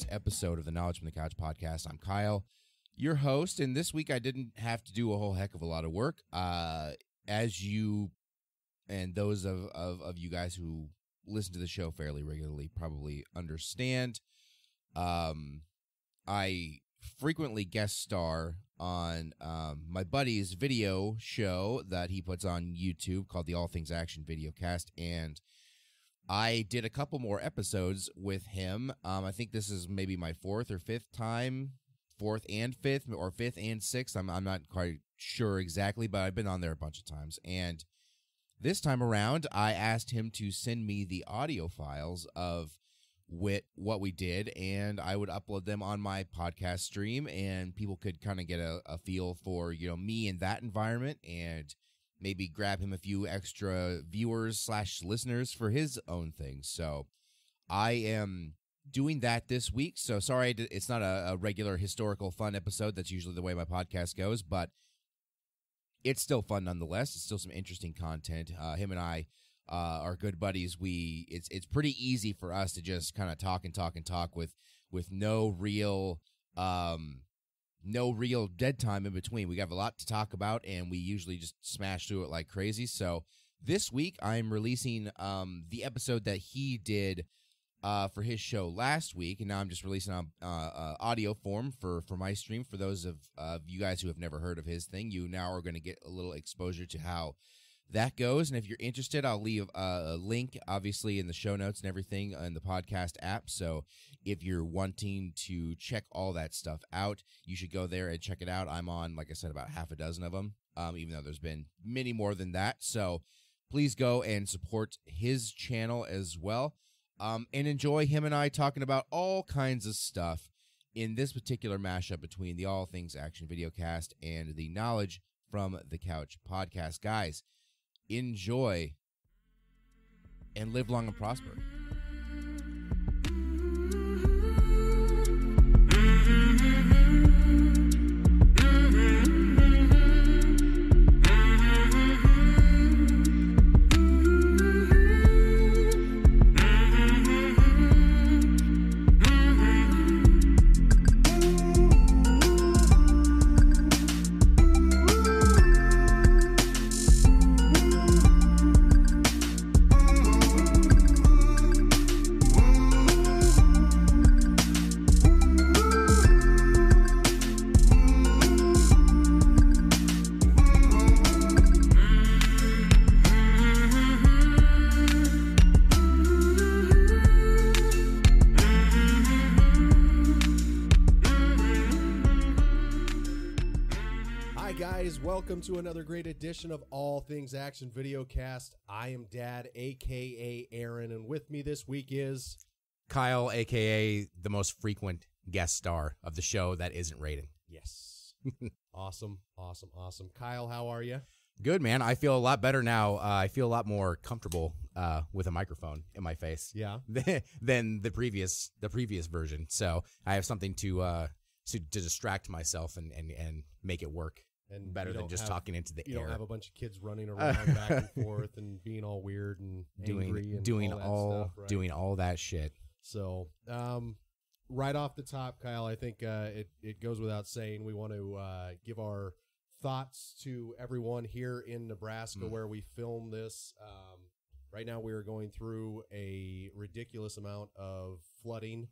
Episode of the Knowledge from the Couch podcast. I'm Kyle, your host, and this week I didn't have to do a whole heck of a lot of work. As you and those of you guys who listen to the show fairly regularly probably understand, I frequently guest star on my buddy's video show that he puts on YouTube called the All Things Action videocast, and I did a couple more episodes with him. I think this is maybe my fourth and fifth, or fifth and sixth. I'm not quite sure exactly, but I've been on there a bunch of times. And this time around, I asked him to send me the audio files of what we did, and I would upload them on my podcast stream, and people could kind of get a feel for, me in that environment, and maybe grab him a few extra viewers / listeners for his own thing. So I am doing that this week. So sorry, it's not a regular historical fun episode. That's usually the way my podcast goes, but it's still fun nonetheless. It's still some interesting content. Him and I are good buddies. It's pretty easy for us to just kind of talk with no real dead time in between. We have a lot to talk about, and we usually just smash through it like crazy. So this week, I'm releasing the episode that he did for his show last week, and now I'm just releasing on audio form for my stream. For those of you guys who have never heard of his thing, you now are going to get a little exposure to how that goes. And if you're interested, I'll leave a link, obviously, in the show notes and everything in the podcast app. So if you're wanting to check all that stuff out, you should go there and check it out. I'm on, like I said, about half a dozen of them, even though there's been many more than that. So please go and support his channel as well, and enjoy him and I talking about all kinds of stuff in this particular mashup between the All Things Action videocast and the Knowledge from the Couch podcast. Guys, enjoy and live long and prosper. Welcome to another great edition of All Things Action Videocast. I am Dad, a.k.a. Aaron, and with me this week is Kyle, a.k.a. the most frequent guest star of the show that isn't Raiden. Yes. Awesome. Kyle, how are you? Good, man. I feel a lot better now. I feel a lot more comfortable with a microphone in my face. Yeah. than the previous version. So I have something to distract myself and make it work. And better than just talking into the air. You don't have a bunch of kids running around back and forth and being all weird and angry and doing all that stuff, right? Doing all that shit. So, right off the top, Kyle, I think it goes without saying we want to give our thoughts to everyone here in Nebraska where we film this. Right now, we are going through a ridiculous amount of flooding,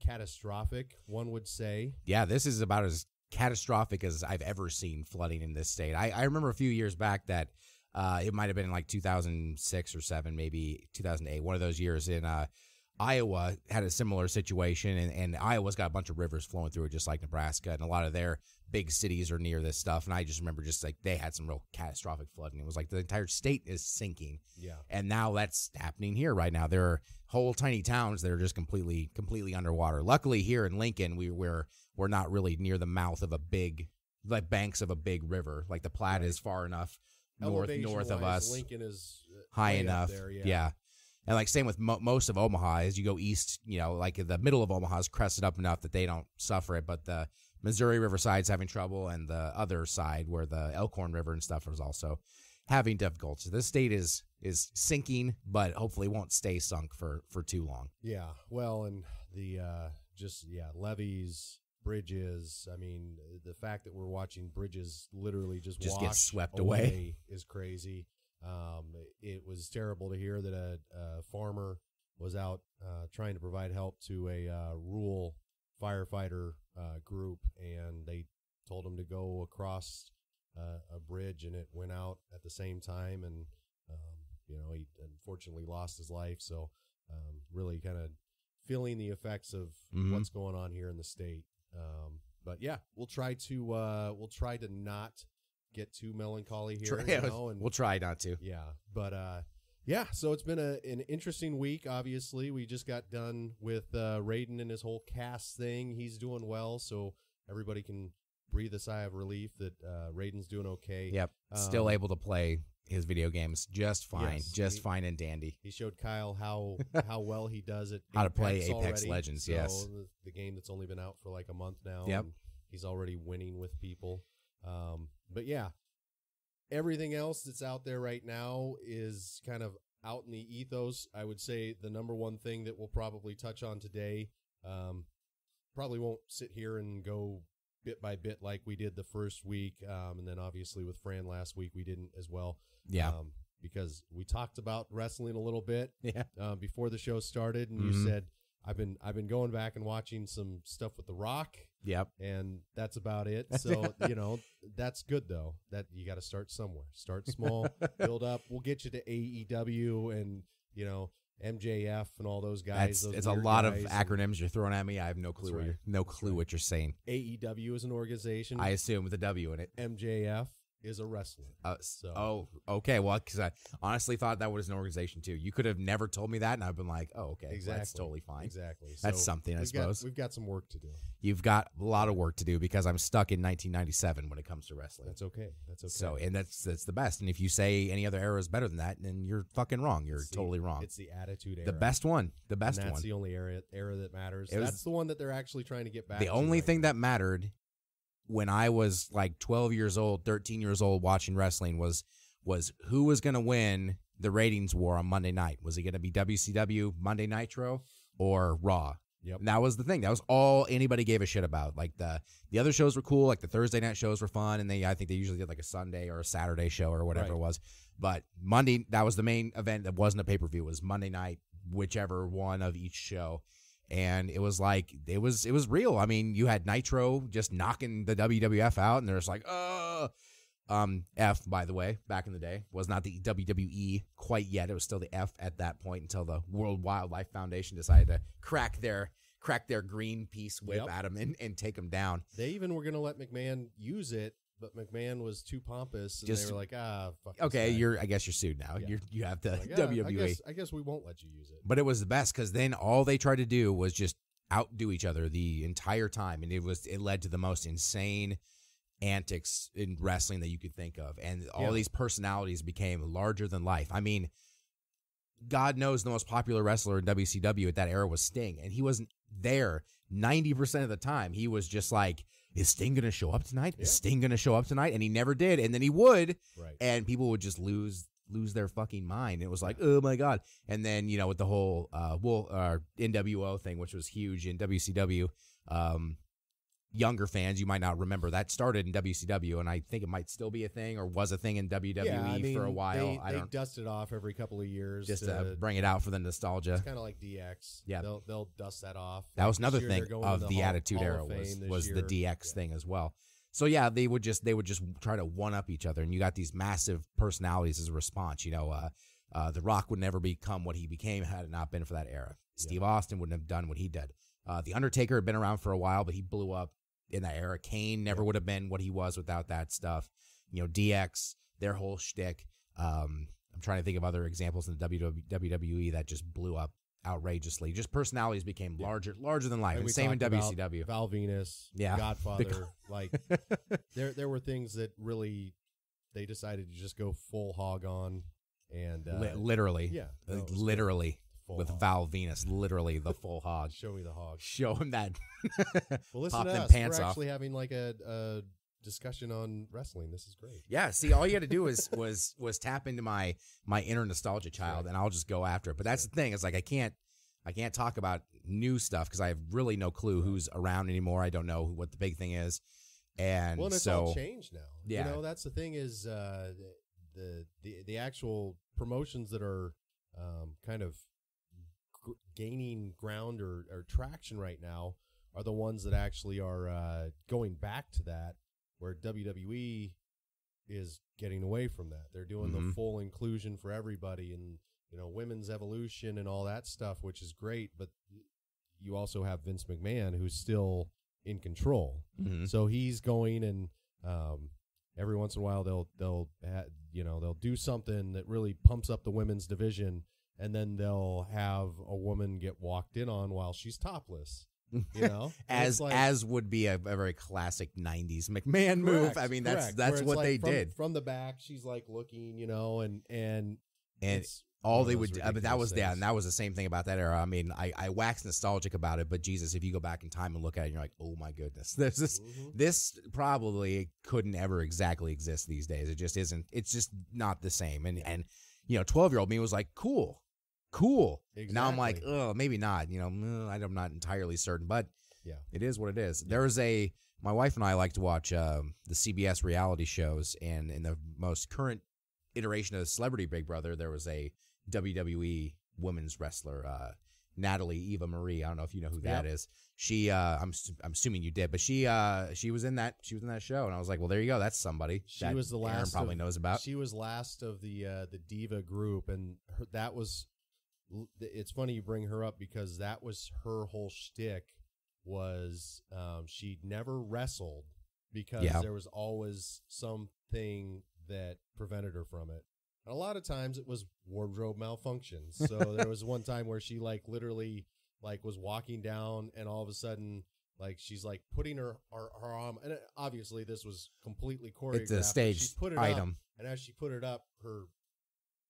catastrophic, one would say. Yeah, this is about as catastrophic as I've ever seen flooding in this state. I remember a few years back that it might have been like 2006 or 7, maybe 2008, one of those years in Iowa had a similar situation, and Iowa's got a bunch of rivers flowing through it, just like Nebraska, and a lot of their big cities are near this stuff. And I just remember just like they had some real catastrophic flooding. It was like the entire state is sinking. Yeah. And now that's happening here right now. There are whole tiny towns that are just completely underwater. Luckily here in Lincoln, we're not really near the mouth of a big, like banks of a big river. Like the Platte is far enough north of us. Lincoln is high enough. There, yeah. And like same with most of Omaha, as you go east, like the middle of Omaha is crested up enough that they don't suffer it, but the Missouri River side's having trouble, and the other side where the Elkhorn River and stuff is also having difficulties. This state is sinking, but hopefully won't stay sunk for too long. Yeah, well, and the levees, bridges. I mean, the fact that we're watching bridges literally just get swept away is crazy. It was terrible to hear that a farmer was out trying to provide help to a rural firefighter group, and they told him to go across a bridge, and it went out at the same time, and he unfortunately lost his life. So really kind of feeling the effects of what's going on here in the state. But yeah, we'll try to not get too melancholy here. And we'll try not to. Yeah, but so it's been an interesting week. Obviously, we just got done with Raiden and his whole cast thing. He's doing well, so everybody can breathe a sigh of relief that Raiden's doing okay. Yep, still able to play his video games just fine, yes, fine and dandy. He showed Kyle how well he does it. How to play Apex already. Legends, so yes. The game that's only been out for like a month now. Yep. And he's already winning with people. But yeah, everything else that's out there right now is kind of out in the ethos. I would say the number one thing that we'll probably touch on today, probably won't sit here and go bit by bit like we did the first week. And then obviously with Fran last week, we didn't as well. Yeah. Because we talked about wrestling a little bit before the show started, and you said, I've been going back and watching some stuff with The Rock. Yep. And that's about it. So, that's good, though. That you got to start somewhere. Start small, build up. We'll get you to AEW and, MJF and all those guys. It's a lot of acronyms you're throwing at me. I have no clue what you're saying. AEW is an organization. I assume with a W in it. MJF is a wrestler. Okay. Well, because I honestly thought that was an organization too. You could have never told me that, and I've been like, oh, okay, exactly. That's totally fine. Exactly. That's something, I suppose. We've got some work to do. You've got a lot of work to do because I'm stuck in 1997 when it comes to wrestling. That's okay. So, and that's the best. And if you say any other era is better than that, then you're fucking wrong. You're totally wrong. It's the Attitude Era. The best one. That's the only era that matters. That's the one that they're actually trying to get back to. The only thing that mattered when I was like 12 years old, 13 years old watching wrestling was who was going to win the ratings war on Monday night. Was it going to be WCW, Monday Nitro, or Raw? Yep. And that was the thing. That was all anybody gave a shit about. Like the other shows were cool. Like the Thursday night shows were fun. And I think they usually did like a Sunday or a Saturday show or whatever it was. But Monday, that was the main event that wasn't a pay-per-view. It was Monday night, whichever one of each show. And it was like, it was real. I mean, you had Nitro just knocking the WWF out, and there's like, F, by the way, back in the day, was not the WWE quite yet. It was still the F at that point until the World Wildlife Foundation decided to crack their Greenpeace whip at him and take him down. They even were going to let McMahon use it, but McMahon was too pompous, and they were like, fuck. Okay, I guess you're sued now. Yeah. You have the like, WWE. I guess we won't let you use it. But it was the best because then all they tried to do was just outdo each other the entire time, and it led to the most insane antics in wrestling that you could think of, and all these personalities became larger than life. I mean, God knows the most popular wrestler in WCW at that era was Sting, and he wasn't there 90% of the time. He was just like, is Sting going to show up tonight? Is Sting going to show up tonight? And he never did. And then he would. Right. And people would just lose their fucking mind. It was like, oh my God. And then, with the whole NWO thing, which was huge in WCW, younger fans, you might not remember, that started in WCW, and I think it might still be a thing or was a thing in WWE for a while. They dust it off every couple of years just to bring it out for the nostalgia. It's kind of like DX. Yeah, they'll dust that off. That was another thing of the Attitude Era was the DX thing as well. So yeah, they would just try to one up each other, and you got these massive personalities as a response. The Rock would never become what he became had it not been for that era. Steve Austin wouldn't have done what he did. The Undertaker had been around for a while, but he blew up in that era. Kane never would have been what he was without that stuff. DX, their whole shtick. I'm trying to think of other examples in the WWE that just blew up outrageously. Just personalities became larger than life. And same in WCW. Val Venus, Godfather. Like there were things that really they decided to just go full hog on, and literally, literally. With hog. Val Venus, literally the full hog. Show me the hog. Show him that. Well, listen Pop to them us. pants We're off. actually having like a discussion on wrestling. This is great. Yeah, see, all you had to do was tap into my inner nostalgia child, and I'll just go after it. But that's the thing. It's like I can't talk about new stuff because I have really no clue who's around anymore. I don't know what the big thing is, and it's all changed now. Yeah, that's the thing is the actual promotions that are kind of gaining ground or traction right now are the ones that actually are going back to that, where WWE is getting away from that. They're doing the full inclusion for everybody, and women's evolution and all that stuff, which is great. But you also have Vince McMahon, who's still in control. So he's going, and every once in a while they'll do something that really pumps up the women's division. And then they'll have a woman get walked in on while she's topless, as would be a very classic '90s McMahon move. I mean, that's what they did from the back. She's like looking, and all they would do, but that was and that was the same thing about that era. I mean, I wax nostalgic about it, but Jesus, if you go back in time and look at it, you're like, oh my goodness, this probably couldn't ever exactly exist these days. It just isn't. It's just not the same. And 12-year-old me was like, cool. Exactly. Now I'm like, oh, maybe not. I'm not entirely certain, but it is what it is. There's my wife and I like to watch the CBS reality shows, and in the most current iteration of Celebrity Big Brother, there was a WWE women's wrestler, Natalie Eva Marie. I don't know if you know who that is. She, I'm assuming you did, but she was in that show, and I was like, well, there you go. That's somebody. She was the last. Aaron probably knows about. She was last of the Diva group, and that was. It's funny you bring her up because that was her whole shtick. Was she never wrestled because there was always something that prevented her from it. And a lot of times it was wardrobe malfunctions. So there was one time where she literally was walking down, and all of a sudden she's putting her arm, and obviously this was completely choreographed. It's a staged item. Up, and as she put it up, her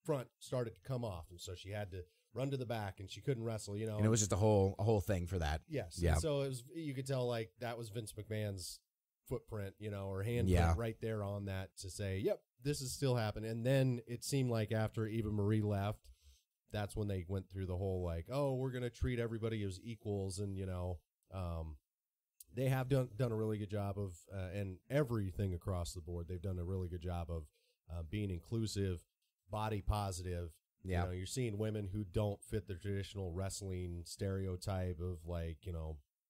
front started to come off, and so she had to run to the back, and she couldn't wrestle, And it was just a whole thing for that. Yes. Yeah. And so it was, you could tell that was Vince McMahon's footprint, or handprint right there on that to say, yep, this is still happening. And then it seemed like after Eva Marie left, that's when they went through the whole oh, we're going to treat everybody as equals. And, they have done a really good job of, and everything across the board, they've done a really good job of being inclusive, body positive. Yeah. You're seeing women who don't fit the traditional wrestling stereotype of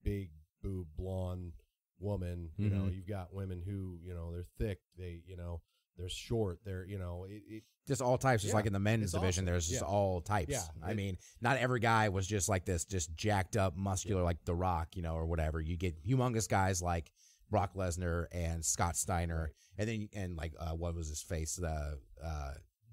big boob blonde woman. You've got women who, they're thick, they're short, they're, just all types. Just like in the men's division, awesome. There's just all types. Yeah. I mean, not every guy was just like this, just jacked up, muscular like The Rock, or whatever. You get humongous guys like Brock Lesnar and Scott Steiner, and then what was his face?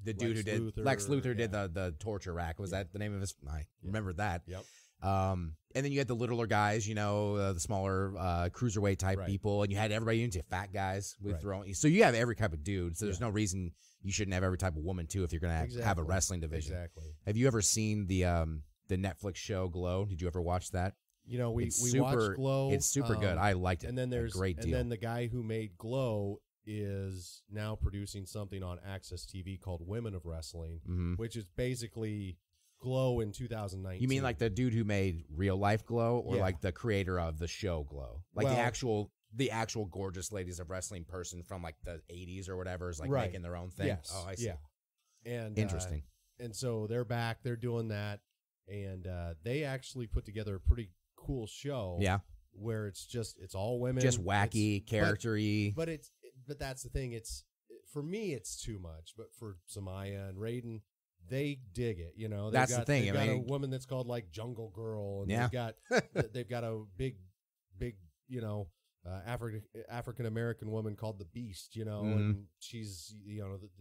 The dude who did Lex Luthor did the torture rack. Was that the name of his? I remember that. Yep. And then you had the littler guys, the smaller cruiserweight type people, and you had everybody into fat guys with throwing. So you have every type of dude. So there's no reason you shouldn't have every type of woman too if you're going to have a wrestling division. Exactly. Have you ever seen the Netflix show Glow? Did you ever watch that? We watched Glow. It's super good. I liked it. And then there's a great deal. And then the guy who made Glow is now producing something on Access TV called Women of Wrestling, which is basically Glow in 2019. You mean like the dude who made Real Life Glow, or like the creator of the show Glow? Like the actual gorgeous ladies of wrestling person from the 80s or whatever is making their own thing. Yes. Oh, I see. Yeah. And interesting. And so they're back. They're doing that, and they actually put together a pretty cool show. Yeah. Where it's all women, just wacky, character-y. But that's the thing. For me, it's too much. But for Samaya and Raiden, they dig it. You know, That's the thing. They've I got mean, a woman that's called like Jungle Girl, and Yeah. they've got a big, you know, African American woman called the Beast. You know, and she's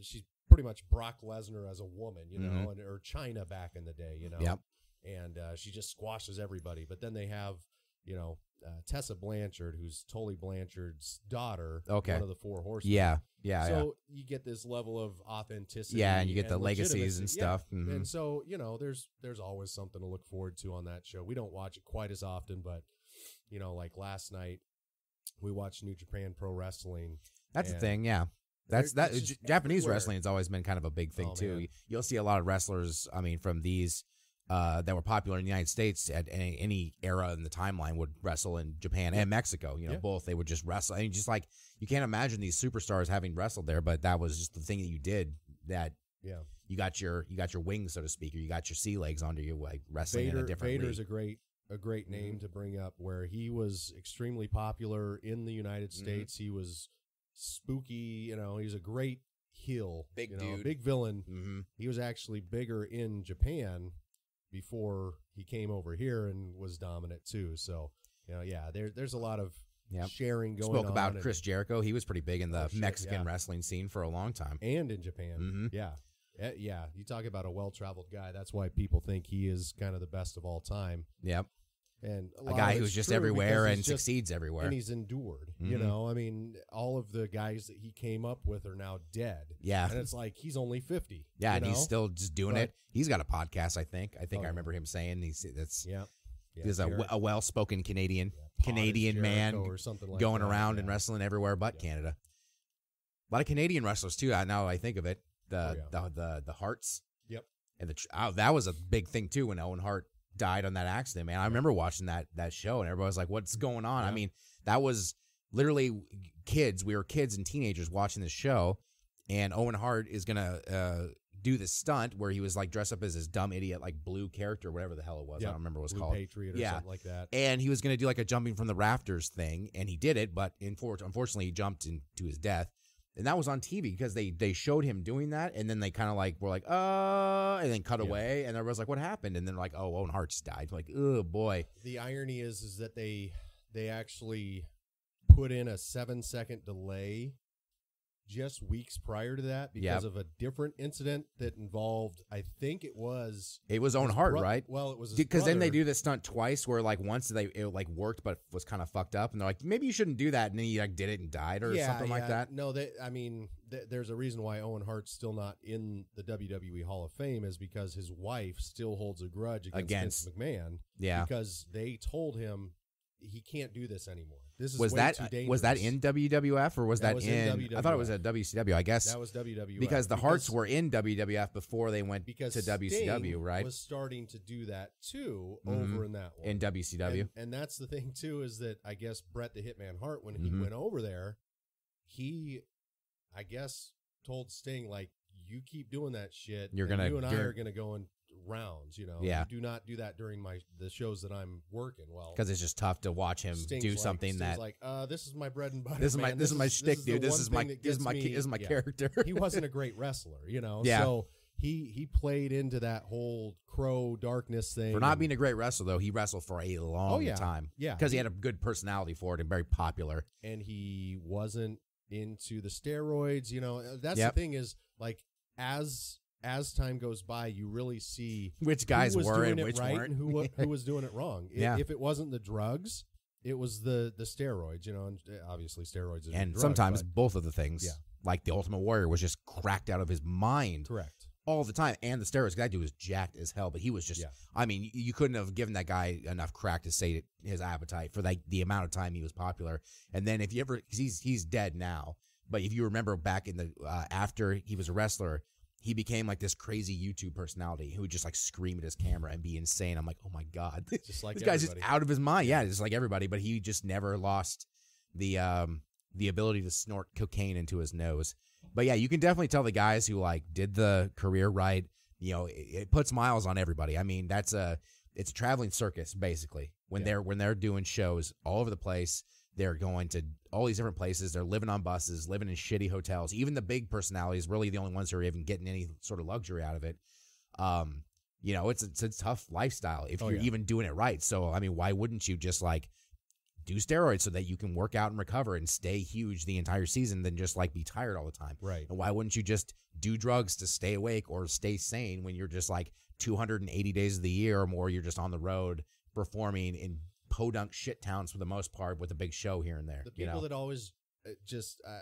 she's pretty much Brock Lesnar as a woman. You know, or China back in the day. You know, Yep. and she just squashes everybody. But then they have, you know, Tessa Blanchard, who's Tully Blanchard's daughter, Okay. one of the Four Horsemen. Yeah. So you get this level of authenticity. Yeah, and you get the legacies and legitimacy. stuff. Yeah. And so, you know, there's always something to look forward to on that show. We don't watch it quite as often, but, you know, like last night, we watched New Japan Pro Wrestling. That's the thing, yeah. That's that. it's just Japanese everywhere. wrestling has always been kind of a big thing Oh, too. man. You'll see a lot of wrestlers. I mean, from these that were popular in the United States at any era in the timeline would wrestle in Japan and Mexico. You know, both they would just wrestle. I mean, just like you can't imagine these superstars having wrestled there, but that was just the thing that you did. That you got your wings, so to speak, or you got your sea legs under you, like wrestling in a different Vader's league. a great name to bring up, where he was extremely popular in the United States. He was spooky, you know, he's a great heel, Big dude, dude. big villain. He was actually bigger in Japan before he came over here and was dominant too. So, you know, there's a lot of sharing going on. Spoke about Chris Jericho. He was pretty big in the Mexican wrestling scene for a long time. And in Japan. Yeah. You talk about a well-traveled guy. That's why people think he is kind of the best of all time. Yep. And a guy who's just everywhere and succeeds everywhere. And he's endured. You know, I mean, all of the guys that he came up with are now dead. Yeah. And it's like he's only 50. Yeah, and he's still just doing it. He's got a podcast, I think. I remember him saying he's a well-spoken Canadian man or something like going that, around and wrestling everywhere but Canada. A lot of Canadian wrestlers too. Now I think of it, the Harts. Yep. And that was a big thing too when Owen Hart died on that accident, man. I remember watching that show and everybody was like, what's going on? I mean, that was literally kids. We were kids and teenagers watching this show, and Owen Hart is going to do this stunt where he was like dressed up as this dumb idiot, like blue character, whatever the hell it was. I don't remember what it was Blue called. Patriot or something like that. And he was going to do like a jumping from the rafters thing, and he did it, but unfortunately he jumped into his death. And that was on TV because they showed him doing that, and then they kind of like were like, and then cut away, and everyone was like, what happened? And then like, oh, Owen Hart just died. Like, oh boy. The irony is that they actually put in a 7-second delay just weeks prior to that because of a different incident that involved, I think it was Owen Hart, right? Well, it was because then they do this stunt twice where like once it like worked but was kind of fucked up, and they're like, maybe you shouldn't do that, and then he like did it and died or something like that. No, there's a reason why Owen Hart's still not in the WWE Hall of Fame is because his wife still holds a grudge against Vince McMahon. Yeah, because they told him he can't do this anymore. This is was way too dangerous. Was that in WWF or was that in WWF. I thought it was at WCW. I guess that was WWF because the Harts were in WWF before they went to WCW, Sting right? Was starting to do that too over in that one in WCW, and that's the thing too is that I guess Bret the Hitman Hart when he went over there, he I guess told Sting like you keep doing that shit, you and I are gonna go in rounds, you know. You do not do that during the shows that I'm working. Well, because it's just tough to watch him do something Sting's like this is my bread and butter. This is my shtick, dude. This is my character. He wasn't a great wrestler, you know. Yeah. So he played into that whole Crow Darkness thing. For not being a great wrestler, though, he wrestled for a long time. Yeah, because he had a good personality for it and very popular. And he wasn't into the steroids, you know. That's the thing is like as time goes by, you really see which guys were and which right weren't, and who was doing it wrong. If it wasn't the drugs, it was the steroids, you know. And obviously, steroids are and drugs, sometimes both of the things. Yeah, like the Ultimate Warrior was just cracked out of his mind, correct, all the time. And the steroids, that dude was jacked as hell, but he was just. Yeah. I mean, you couldn't have given that guy enough crack to sate his appetite for like the amount of time he was popular. And then if you ever, because he's dead now, but if you remember back in the after he was a wrestler. He became like this crazy YouTube personality who would just like scream at his camera and be insane. I'm like, oh my God, just like this guy's just out of his mind. Yeah, just like everybody, but he just never lost the ability to snort cocaine into his nose. But yeah, you can definitely tell the guys who like did the career right. You know, it puts miles on everybody. I mean, it's a traveling circus basically when they're doing shows all over the place. They're going to all these different places. They're living on buses, living in shitty hotels. Even the big personalities, really the only ones who are even getting any sort of luxury out of it, You know, it's a tough lifestyle if you're yeah. even doing it right. So, I mean, why wouldn't you just like do steroids so that you can work out and recover and stay huge the entire season than just like be tired all the time? Right. And why wouldn't you just do drugs to stay awake or stay sane when you're just like 280 days of the year or more, you're just on the road performing in podunk shit towns for the most part with a big show here and there. The people that always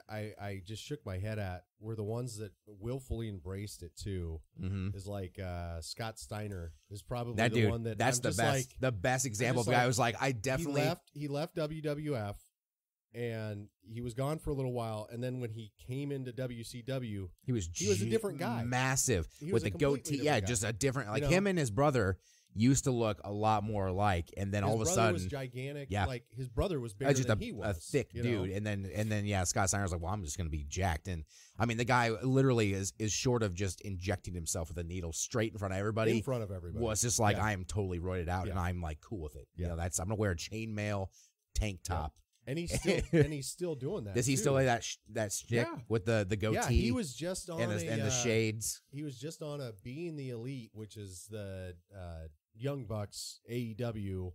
I just shook my head at were the ones that willfully embraced it too. Mm-hmm. Is like Scott Steiner is probably that the dude, one that that's I'm the just best. like, The best example of a like, guy who was like, I definitely he left WWF and he was gone for a little while, and then when he came into WCW, he was a different guy, massive he with was the a goatee. Yeah, guy. just a different like You know? him and his brother used to look a lot more alike, and then his all of a brother sudden, was gigantic. yeah. Like his brother was bigger just than he was, a thick you know? dude, and then yeah, Scott Steiner's like, well, I'm just gonna be jacked, and I mean, the guy literally is short of just injecting himself with a needle straight in front of everybody. In front of everybody, Was just like, yeah. I am totally roided out, Yeah. and I'm like cool with it. Yeah. You know, I'm gonna wear a chainmail tank top. And he's still doing that. Does he too. still like that stick Yeah. with the goatee? Yeah, he was just on and the shades. He was just on a Being the Elite, which is the Young Bucks AEW.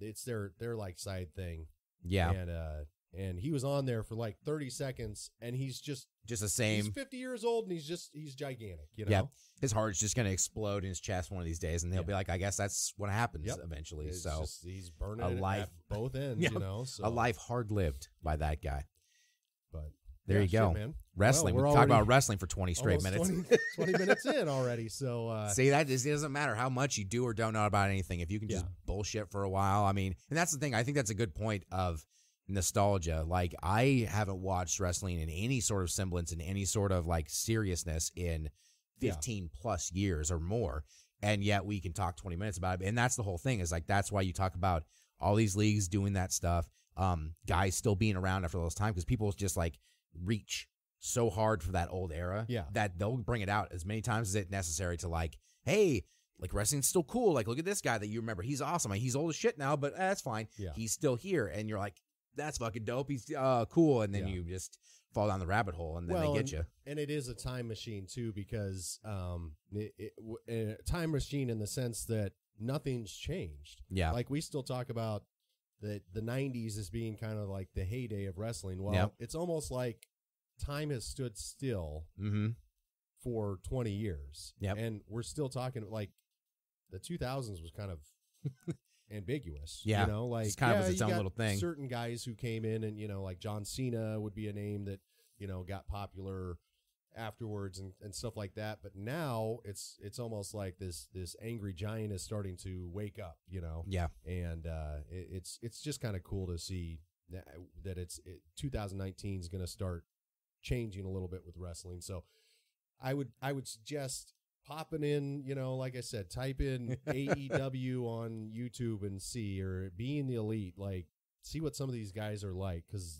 It's their like side thing. Yeah, and he was on there for like 30 seconds, and he's just the same. He's 50 years old, and he's gigantic. You know. Yeah, his heart's just gonna explode in his chest one of these days, and he'll be like, I guess that's what happens eventually. It's so just, he's burning a it life at both ends. Yeah. You know, so. a life hard lived by that guy. But there you go, shit, man. Wrestling. Well, we talked about wrestling for 20 straight minutes. 20 minutes in already. So see, that it doesn't matter how much you do or don't know about anything. If you can just bullshit for a while, I mean, and that's the thing. I think that's a good point of nostalgia. Like, I haven't watched wrestling in any sort of semblance, in any sort of like seriousness in 15 plus years or more, and yet we can talk 20 minutes about it. And that's the whole thing, is like, that's why you talk about all these leagues doing that stuff, guys still being around after all this time, because people just like reach so hard for that old era that they'll bring it out as many times as it's necessary to like, hey, like, wrestling's still cool, like, look at this guy that you remember, he's awesome, like, he's old as shit now, but that's fine, he's still here, and you're like, that's fucking dope, he's cool, and then you just fall down the rabbit hole, and then they get you. And it is a time machine too, because a time machine in the sense that nothing's changed. Yeah, like we still talk about the 90s as being kind of like the heyday of wrestling. Well, it's almost like time has stood still for 20 years. And we're still talking like the 2000s was kind of ambiguous. Yeah, you know, like it's kind of was its own little thing. Certain guys who came in, and you know, like John Cena would be a name that, you know, got popular afterwards and stuff like that. But now it's almost like this angry giant is starting to wake up, you know. Yeah, and it's just kind of cool to see that 2019 is going to start changing a little bit with wrestling. So I would suggest popping in, you know, like I said, type in AEW on YouTube and see, or Being the Elite, like, see what some of these guys are like, because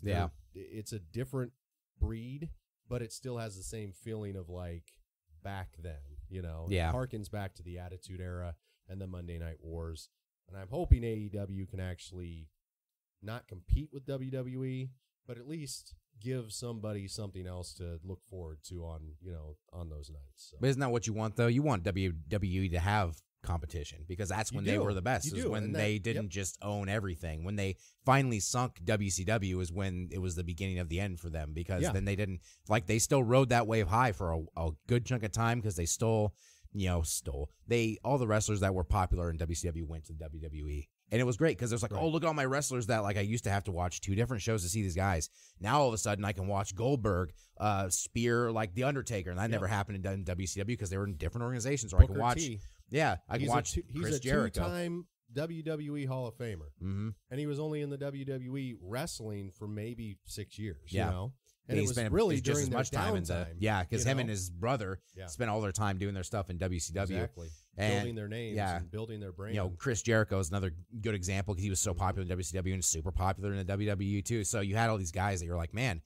it's a different breed, but it still has the same feeling of like back then, you know. It harkens back to the Attitude Era and the Monday Night Wars, and I'm hoping AEW can actually not compete with WWE, but at least give somebody something else to look forward to on, you know, on those nights. So. But isn't that what you want, though? You want WWE to have competition, because that's when they were the best. Is when they didn't just own everything. When they finally sunk WCW is when it was the beginning of the end for them, because then they didn't, like, they still rode that wave high for a good chunk of time, because they all the wrestlers that were popular in WCW went to WWE. And it was great, because there's like, oh, look at all my wrestlers that, like, I used to have to watch 2 different shows to see these guys. Now all of a sudden I can watch Goldberg, Spear, like The Undertaker, and that never happened in WCW because they were in different organizations. Or Booker I can watch, T. I can watch Chris Jericho. He's a 2-time WWE Hall of Famer, and he was only in the WWE wrestling for maybe 6 years. You know. And it was really during as much time in the because him and his brother spent all their time doing their stuff in WCW, exactly, and building their names, and building their brand. You know, Chris Jericho is another good example, because he was so popular in WCW and super popular in the WWE too. So you had all these guys that you're like, man,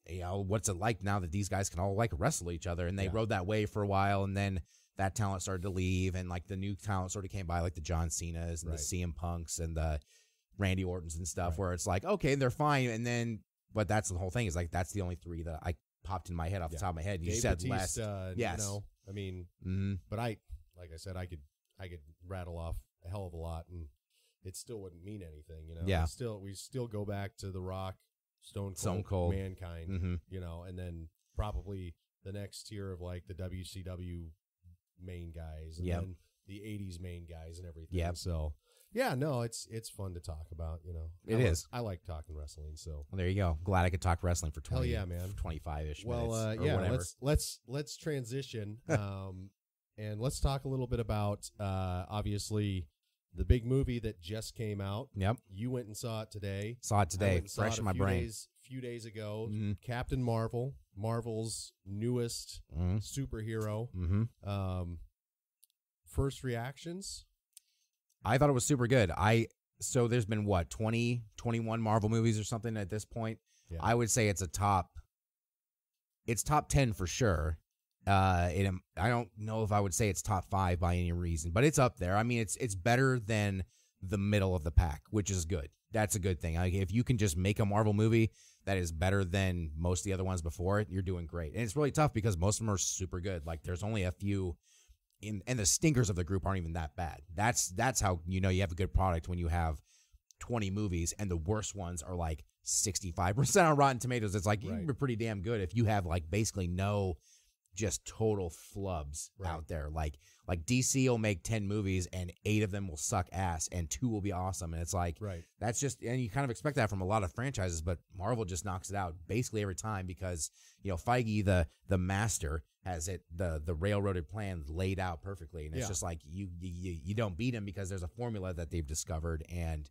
you know, what's it like now that these guys can all like wrestle each other? And they rode that wave for a while, and then that talent started to leave, and like the new talent sort of came by, like the John Cenas and the CM Punks and the Randy Ortons and stuff, where it's like, okay, they're fine, and then. But that's the whole thing, is like, that's the only 3 that I popped in my head off the top of my head. You Dave said Bautista, last. Yes. You know, I mean, Mm-hmm. but like I said, I could rattle off a hell of a lot, and it still wouldn't mean anything, you know. Yeah. We still go back to The Rock, Stone Stone Cold, Cold. Mankind, Mm-hmm. you know, and then probably the next tier of like the WCW main guys, and Yep. then the '80s main guys and everything. Yep. So yeah, no, it's fun to talk about, you know. It is. I like talking wrestling, so. Well, there you go. Glad I could talk wrestling for 20. Hell yeah, man. 25-ish Well, minutes. Or yeah, whatever. let's transition, and let's talk a little bit about obviously the big movie that just came out. Yep. You went and saw it today. Saw it I today. went and saw Fresh it in my a brain. few days ago. Mm-hmm. Captain Marvel, Marvel's newest Mm-hmm. superhero. Mm-hmm. First reactions? I thought it was super good. So there's been what, 20, 21 Marvel movies or something at this point. Yeah. I would say it's top 10 for sure. I don't know if I would say it's top 5 by any reason, but it's up there. I mean, it's better than the middle of the pack, which is good. That's a good thing. Like, if you can just make a Marvel movie that is better than most of the other ones before it, you're doing great. And it's really tough because most of them are super good. Like, there's only a few and the stinkers of the group aren't even that bad. That's how you know you have a good product, when you have 20 movies and the worst ones are like 65% on Rotten Tomatoes. It's like, Right. you're pretty damn good if you have like basically no just total flubs Right. out there. Like DC will make 10 movies and 8 of them will suck ass and 2 will be awesome. And it's like, Right. that's just, and you kind of expect that from a lot of franchises, but Marvel just knocks it out basically every time because, you know, Feige, the master, has the railroaded plan laid out perfectly. And it's Yeah. just like, you don't beat him because there's a formula that they've discovered. And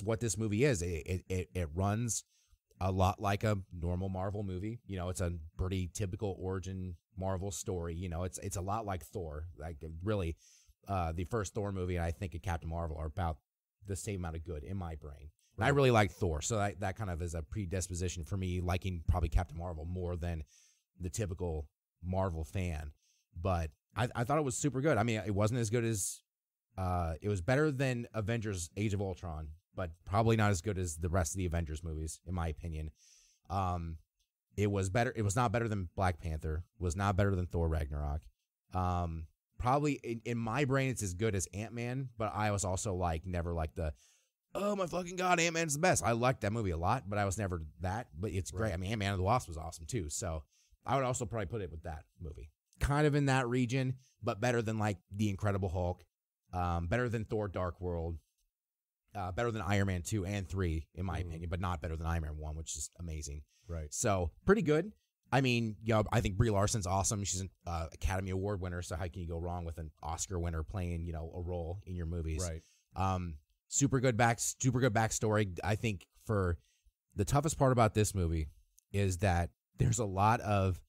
what this movie is. It runs a lot like a normal Marvel movie. You know, it's a pretty typical origin Marvel story. You know, it's a lot like Thor. Like, really, the first Thor movie and I think of Captain Marvel are about the same amount of good in my brain. And I really like Thor, so that kind of is a predisposition for me liking probably Captain Marvel more than the typical Marvel fan. But I thought it was super good. I mean, it wasn't as good as it was better than Avengers Age of Ultron, but probably not as good as the rest of the Avengers movies, in my opinion. It was better. It was not better than Black Panther. Was not better than Thor Ragnarok. Probably in my brain, it's as good as Ant-Man, but I was also like never like oh my fucking God, Ant-Man's the best. I liked that movie a lot, but I was never that. But it's great. I mean, Ant-Man and the Wasp was awesome too. So I would also probably put it with that movie. Kind of in that region, but better than like The Incredible Hulk. Better than Thor Dark World. Better than Iron Man 2 and 3, in my opinion, but not better than Iron Man 1, which is amazing. Right. So, pretty good. I mean, you know, I think Brie Larson's awesome. She's an Academy Award winner, so how can you go wrong with an Oscar winner playing, you know, a role in your movies? Right. Super good backstory. I think for the toughest part about this movie is that there's a lot of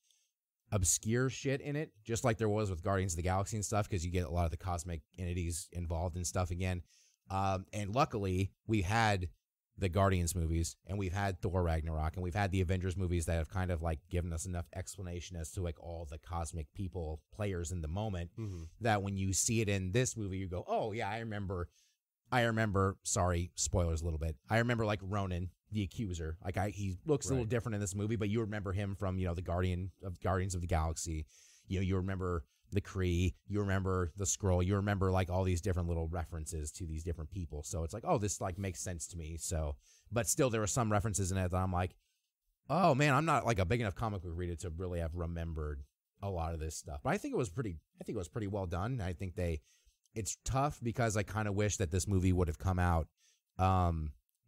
obscure shit in it, just like there was with Guardians of the Galaxy and stuff, because you get a lot of the cosmic entities involved and stuff again. And luckily, we had the Guardians movies, and we've had Thor Ragnarok, and we've had the Avengers movies that have kind of like given us enough explanation as to like all the cosmic players in the moment, that when you see it in this movie, you go, oh yeah, I remember. Sorry, spoilers a little bit. I remember like Ronan, the Accuser. Like he looks a little different in this movie, but you remember him from, you know, the Guardians of the Galaxy. You know, you remember the Kree, you remember the Skrull, you remember like all these different little references to these different people. So it's like, oh, this like makes sense to me. So, but still there were some references in it that I'm like, oh man, I'm not like a big enough comic book reader to really have remembered a lot of this stuff. But I think it was pretty well done. I think it's tough because I kind of wish that this movie would have come out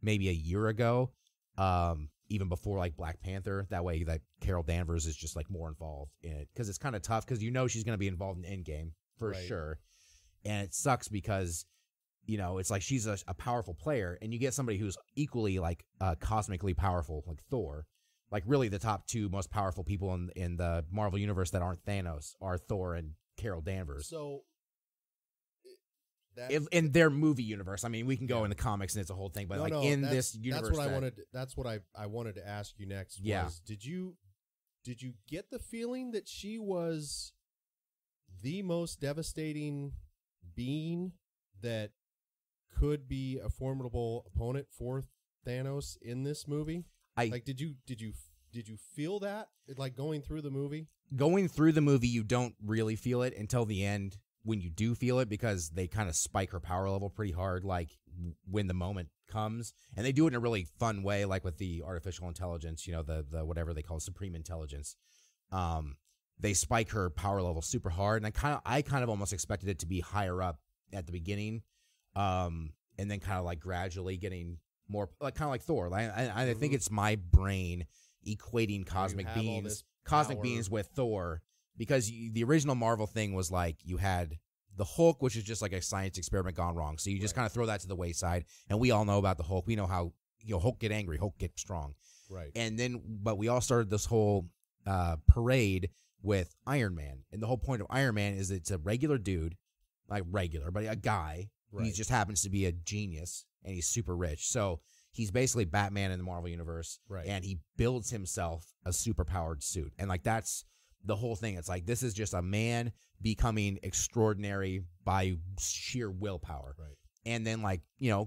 maybe a year ago, even before like Black Panther. That way that Carol Danvers is just like more involved in it, because it's kind of tough because you know she's going to be involved in Endgame for sure. And it sucks because, you know, it's like she's a powerful player, and you get somebody who's equally like cosmically powerful, like Thor. Like really the top 2 most powerful people in the Marvel universe that aren't Thanos are Thor and Carol Danvers. So in their movie universe, I mean, we can go into comics and it's a whole thing, but this universe, that's what I wanted to ask you next. Was, did you get the feeling that she was the most devastating being that could be a formidable opponent for Thanos in this movie? Did you did you feel that like going through the movie? Going through the movie, you don't really feel it until the end when you do feel it, because they kind of spike her power level pretty hard, like when the moment comes. And they do it in a really fun way, like with the artificial intelligence, the whatever they call supreme intelligence. They spike her power level super hard, and I kind of almost expected it to be higher up at the beginning, and then kind of like gradually getting more, like kind of like Thor. I think it's my brain equating cosmic beings with Thor, because the original Marvel thing was like you had the Hulk, which is just like a science experiment gone wrong. So you just kind of throw that to the wayside, and we all know about the Hulk. We know how Hulk get angry, Hulk get strong, right? And then, but we all started this whole parade with Iron Man, and the whole point of Iron Man is it's a regular dude, like regular, but a guy. Right. He just happens to be a genius, and he's super rich. So he's basically Batman in the Marvel universe, right? And he builds himself a superpowered suit, and like that's the whole thing. It's like this is just a man becoming extraordinary by sheer willpower, right? And then like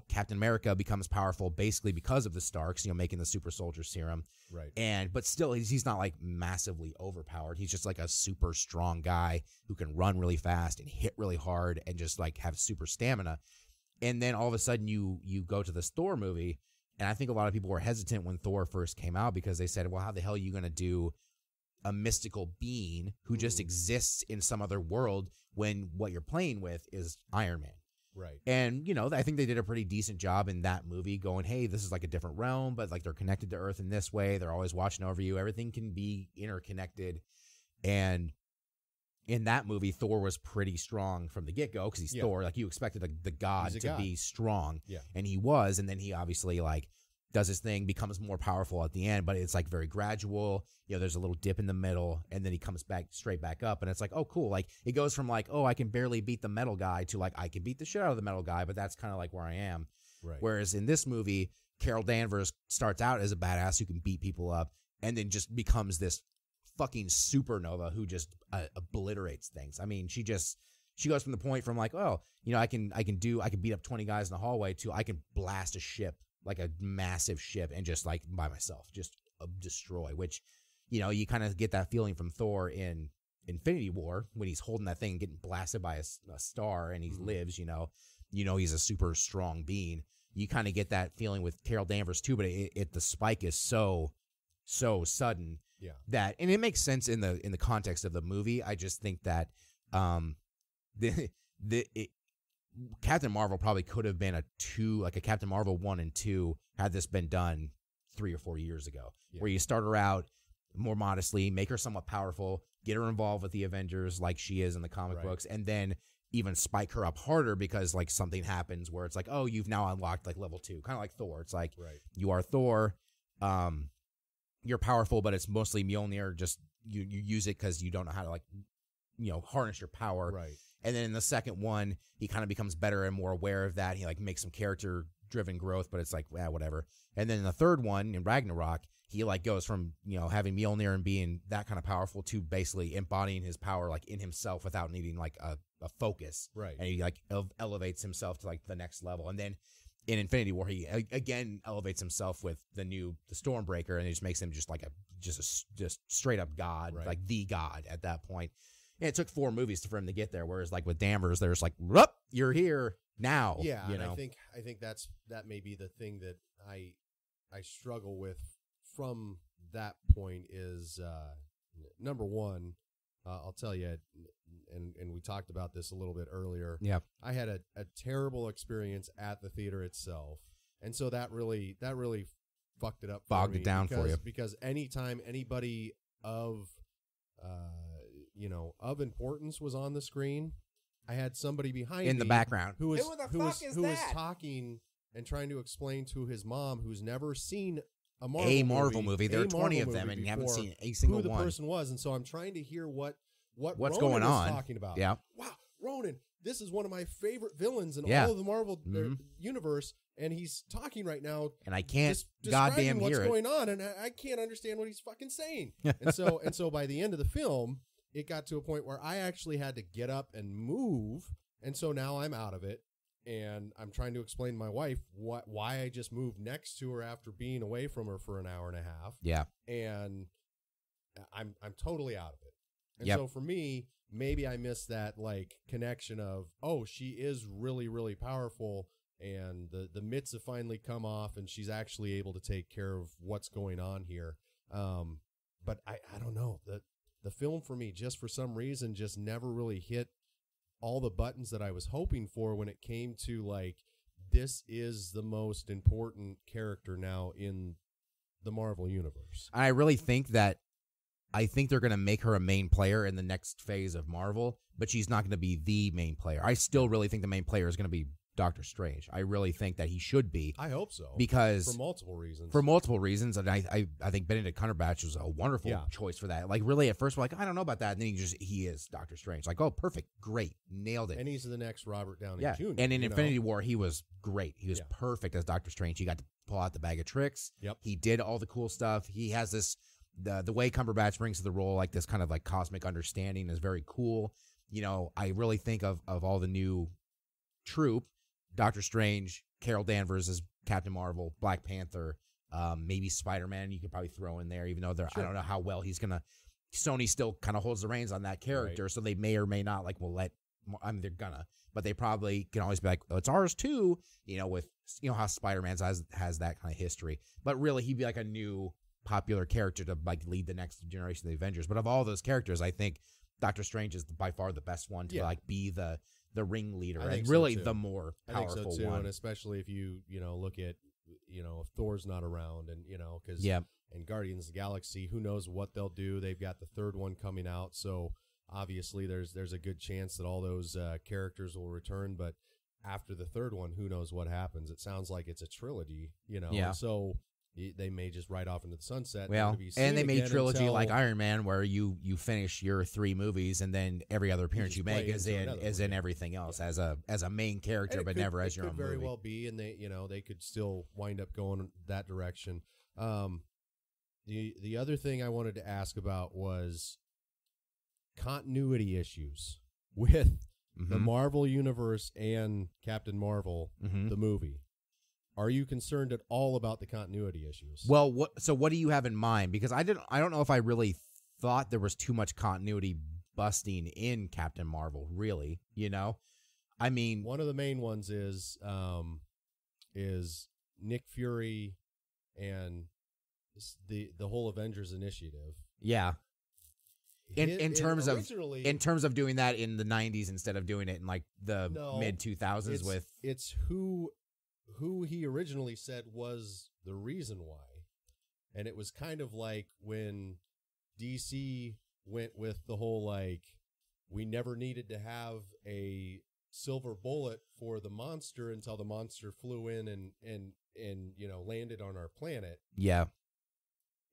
Captain America becomes powerful basically because of the Starks, making the super soldier serum, right? But still he's not like massively overpowered. He's just like a super strong guy who can run really fast and hit really hard and just like have super stamina. And then all of a sudden you go to this Thor movie, and I think a lot of people were hesitant when Thor first came out, because they said, well, how the hell are you going to do a mystical being who just exists in some other world when what you're playing with is Iron Man? Right. And, I think they did a pretty decent job in that movie going, hey, this is like a different realm, but like they're connected to Earth in this way. They're always watching over you. Everything can be interconnected. And in that movie, Thor was pretty strong from the get-go, because he's Thor. Like you expected the god to be strong. Yeah. And he was. And then he obviously like does his thing, becomes more powerful at the end, but it's like very gradual. There's a little dip in the middle, and then he comes straight back up, and it's like, oh, cool. Like it goes from like, oh, I can barely beat the metal guy to like, I can beat the shit out of the metal guy, but that's kind of like where I am. Right. Whereas in this movie, Carol Danvers starts out as a badass who can beat people up, and then just becomes this fucking supernova who just obliterates things. I mean, she goes from the point from like, oh, I can beat up 20 guys in the hallway to I can blast a ship, like a massive ship, and just like by myself, just destroy, which, you kind of get that feeling from Thor in Infinity War when he's holding that thing and getting blasted by a star and he lives, he's a super strong being. You kind of get that feeling with Carol Danvers too, but the spike is so sudden that, and it makes sense in the context of the movie. I just think that, Captain Marvel probably could have been a Captain Marvel 1 and 2 had this been done 3 or 4 years ago, where you start her out more modestly, make her somewhat powerful, get her involved with the Avengers like she is in the comic books, and then even spike her up harder because like something happens where it's like, oh, you've now unlocked like level 2, kind of like Thor. It's like you are Thor, you're powerful, but it's mostly Mjolnir. Just you use it because you don't know how to like harness your power. Right. And then in the second one, he kind of becomes better and more aware of that. He like makes some character-driven growth, but it's like, whatever. And then in the third one, in Ragnarok, he like goes from having Mjolnir and being that kind of powerful to basically embodying his power like in himself without needing like a focus. Right. And he like elevates himself to like the next level. And then in Infinity War, he again elevates himself with the Stormbreaker, and it just makes him just like just straight up god, like the god at that point. And it took 4 movies for him to get there, whereas like with Danvers, there's like, "Rup, you're here now." Yeah, and I think that may be the thing that I struggle with from that point is number one. I'll tell you, and we talked about this a little bit earlier. Yeah, I had a terrible experience at the theater itself, and so that really fucked it up, bogged it down for you. Because anytime anybody of of importance was on the screen, I had somebody behind me in the background who was talking and trying to explain to his mom, who's never seen a Marvel movie. There are 20 of them, and you haven't seen a single one. Who the one. person was, and so I'm trying to hear what's Ronan going on. was talking about. Yeah. Wow, Ronan, this is one of my favorite villains in all of the Marvel universe, and he's talking right now, and I can't goddamn hear it. What's going on, and I can't understand what he's fucking saying. and so by the end of the film, it got to a point where I actually had to get up and move, and so now I'm out of it. and I'm trying to explain to my wife why I just moved next to her after being away from her for an hour and a half. Yeah. And I'm totally out of it. And Yep. so for me, maybe I missed that like connection of, oh, she is really, really powerful, and the mitts have finally come off, and she's actually able to take care of what's going on here. But I don't know. The film for me, just for some reason, just never really hit all the buttons that I was hoping for when it came to like, this is the most important character now in the Marvel universe. I really think that they're going to make her a main player in the next phase of Marvel, but she's not going to be the main player. I still really think the main player is going to be Doctor Strange. I really think that he should be. I hope so. Because for multiple reasons. And I think Benedict Cumberbatch was a wonderful choice for that. Like, really, at first we're like, I don't know about that, and then he is Doctor Strange. Like, oh, perfect, great, nailed it. And he's the next Robert Downey Jr. And in Infinity War, he was great. He was perfect as Doctor Strange. He got to pull out the bag of tricks. Yep. He did all the cool stuff. He has this the way Cumberbatch brings to the role, like this kind of like cosmic understanding, is very cool. I really think of all the new troupe. Doctor Strange, Carol Danvers as Captain Marvel, Black Panther, maybe Spider-Man you could probably throw in there, even though I don't know how well he's going to – Sony still kind of holds the reins on that character, so they may or may not they're gonna, but they probably can always be like, oh, it's ours too, with how Spider-Man has that kind of history. But really, he'd be like a new popular character to like lead the next generation of the Avengers. But of all those characters, I think Doctor Strange is by far the best one to like be the ringleader and really the more powerful I think so too, one. and especially if you look at if Thor's not around, and because and Guardians of the Galaxy, who knows what they'll do. They've got the third one coming out, so obviously there's a good chance that all those characters will return. But after the third one, who knows what happens? It sounds like it's a trilogy, so they may just ride off into the sunset. Well, and they made trilogy like Iron Man, where you finish your 3 movies, and then every other appearance you make is in everything else as a main character, but never as your own movie. It could very well be, and they could still wind up going that direction. The other thing I wanted to ask about was continuity issues with the Marvel Universe and Captain Marvel, the movie. Are you concerned at all about the continuity issues? Well, what do you have in mind? Because I don't know if I really thought there was too much continuity busting in Captain Marvel, really, I mean, one of the main ones is Nick Fury and the whole Avengers Initiative. Yeah. In terms of doing that in the 90s instead of doing it in like the mid 2000s with it's who he originally said was the reason why. And it was kind of like when DC went with the whole like, we never needed to have a silver bullet for the monster until the monster flew in and landed on our planet. Yeah.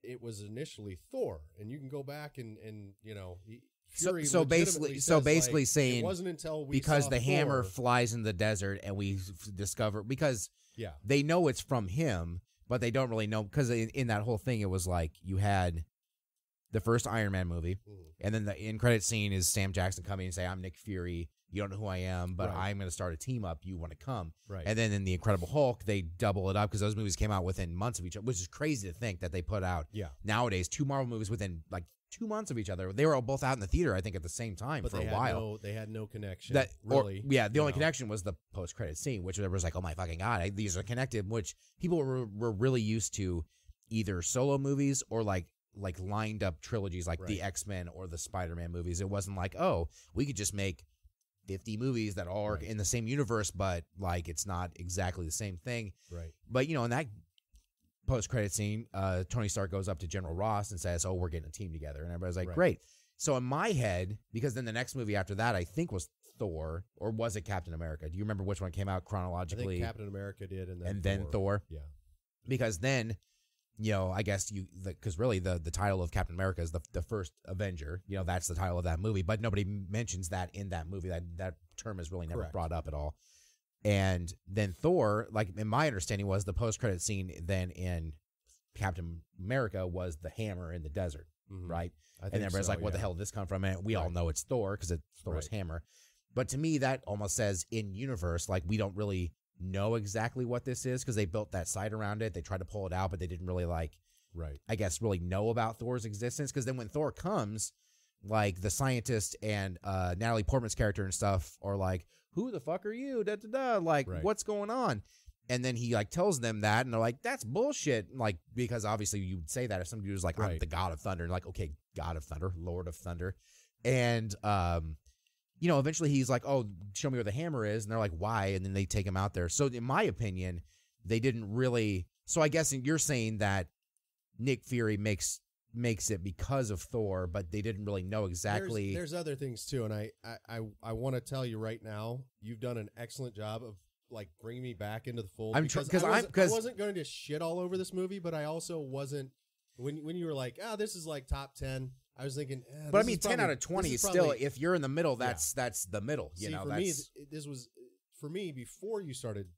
It was initially Thor, and you can go back and Fury so basically saying it wasn't until because the hammer flies in the desert and we discover because they know it's from him, but they don't really know because in that whole thing it was like you had the first Iron Man movie, and then the end credit scene is Sam Jackson coming and say, "I'm Nick Fury. You don't know who I am, but I'm going to start a team up. You want to come?" Right. And then in the Incredible Hulk, they double it up because those movies came out within months of each other, which is crazy to think that they put out nowadays 2 Marvel movies within like 2 months of each other. They were all both out in the theater, I think, at the same time for a while. They had no connection. The only connection was the post-credit scene, which was like, oh my fucking God, these are connected, which people were really used to either solo movies or like lined up trilogies like the X-Men or the Spider-Man movies. It wasn't like, oh, we could just make 50 movies that all are in the same universe, but like it's not exactly the same thing. Right. But in that post-credit scene, Tony Stark goes up to General Ross and says, "Oh, we're getting a team together," and everybody's like, "Great." So in my head, because then the next movie after that, I think was Thor, or was it Captain America? Do you remember which one came out chronologically? I think Captain America did, and then Thor. Yeah. Because then, I guess because really the title of Captain America is the first Avenger. That's the title of that movie, but nobody mentions that in that movie. That term is really never brought up at all. And then Thor, like in my understanding, was the post-credit scene then in Captain America was the hammer in the desert, right? And everybody's like, what the hell did this come from? And we all know it's Thor because it's Thor's hammer. But to me, that almost says in universe, like we don't really know exactly what this is because they built that site around it. They tried to pull it out, but they didn't really I guess, really know about Thor's existence. Because then when Thor comes, like the scientist and Natalie Portman's character and stuff are like, who the fuck are you? Da, da, da. Like, what's going on? And then he like tells them that, and they're like, that's bullshit. Like, because obviously you would say that if somebody was like, I'm the God of Thunder. And like, okay, God of Thunder, Lord of Thunder. And, eventually he's like, oh, show me where the hammer is. And they're like, why? And then they take him out there. So in my opinion, they didn't really. So I guess you're saying that Nick Fury makes it because of Thor, but they didn't really know exactly. There's other things too. And I want to tell you right now, you've done an excellent job of like bringing me back into the fold. I wasn't going to shit all over this movie, but I also wasn't when you were like, this is like top 10. I was thinking, but I mean, 10 out of 20 is still, if you're in the middle, that's the middle. For me, before you started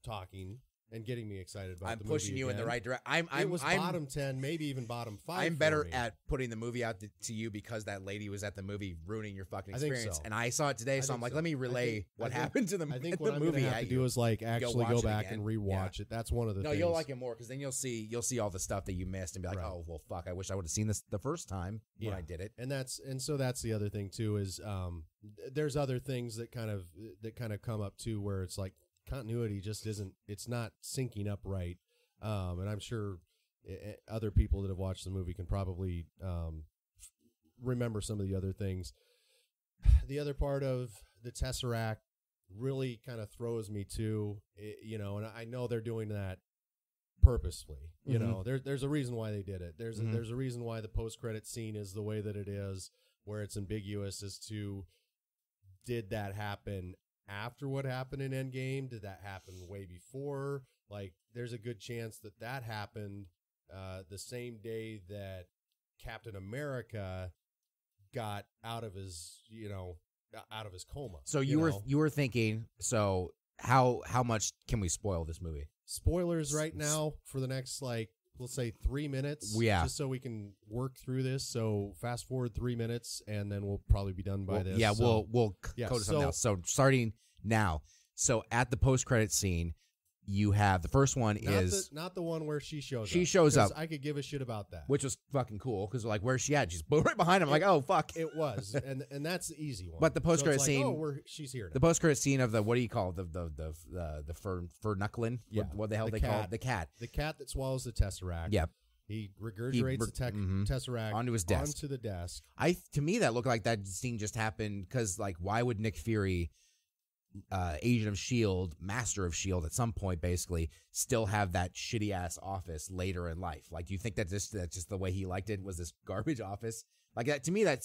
talking and getting me excited about I'm the pushing movie you again, in the right direction. It was bottom 10, maybe even bottom 5. I'm better at putting the movie out to you because that lady was at the movie ruining your fucking experience. I think so. And I saw it today, so I'm like, let me relay what happened to the movie. I think what I'm going to have to do is like actually go back and rewatch it. That's one of the things. No, you'll like it more because then you'll see all the stuff that you missed and be like, oh, well, fuck, I wish I would have seen this the first time when I did it. And so that's the other thing too is there's other things that kind of come up too where it's like, continuity just it's not syncing up right, and I'm sure other people that have watched the movie can probably remember some of the other things. The other part of the Tesseract really kind of throws me too, and I know they're doing that purposefully. You know, there's a reason why they did it. There's a reason why the post-credit scene is the way that it is, where it's ambiguous as to did that happen after what happened in Endgame? Did that happen way before? Like, there's a good chance that happened the same day that Captain America got out of his coma. So you were thinking. So how much can we spoil this movie? Spoilers right now for the next let's say 3 minutes. Yeah. Just so we can work through this. So fast forward 3 minutes, and then we'll probably be done by this. Yeah, we'll go to something else. So starting now. So at the post-credit scene, you have the first one not the one where she shows up. She shows up. I could give a shit about that. Which was fucking cool because like, where's she at? She's right behind him. I'm like, oh fuck. It was, and that's the easy one. But the post-credit scene, she's here now. The post-credit scene of the what do you call it? The furnucklin? Yeah. What the hell they call it? The cat. The cat that swallows the Tesseract. Yeah. He regurgitates the Tesseract onto his desk. Onto the desk. To me, that looked like that scene just happened because like, why would Nick Fury, agent of S.H.I.E.L.D., master of S.H.I.E.L.D. at some point basically still have that shitty ass office later in life? Like, do you think that's just the way he liked it, was this garbage office? Like that to me, that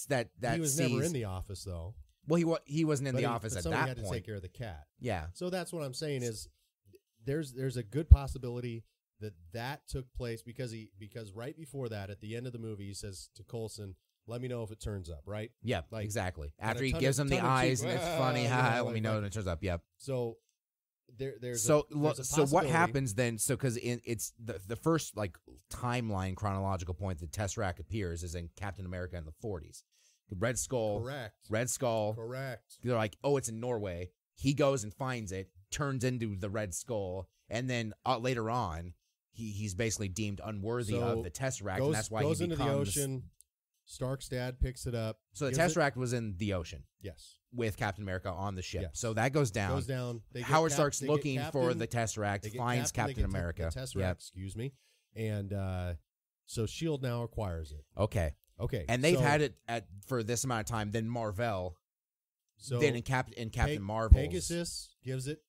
he was never in the office though. Well, he wasn't in the office at that point. Somebody had to take care of the cat. Yeah. So that's what I'm saying is there's a good possibility that took place because right before that, at the end of the movie, he says to Coulson, "Let me know if it turns up." Right? Yeah, like, exactly. After he gives him the eyes and it's funny, let me know when it turns up. Yep. So there's so what happens then? So because it's the first like timeline chronological point that Tesseract appears is in Captain America in the 40s. Red Skull. Correct. Red Skull. Correct. They're like, oh, it's in Norway. He goes and finds it, turns into the Red Skull, and then later on, he's basically deemed unworthy of the Tesseract, and that's why goes he becomes... into the ocean. Stark's dad picks it up. So the Tesseract was in the ocean. Yes. With Captain America on the ship. Yes. So that goes down. Howard Stark's looking for the Tesseract, finds Captain America. The Tesseract, excuse me. And so S.H.I.E.L.D. now acquires it. Okay. And they've had it for this amount of time. Then Marvel. So then in Captain Marvel, Pegasus gets it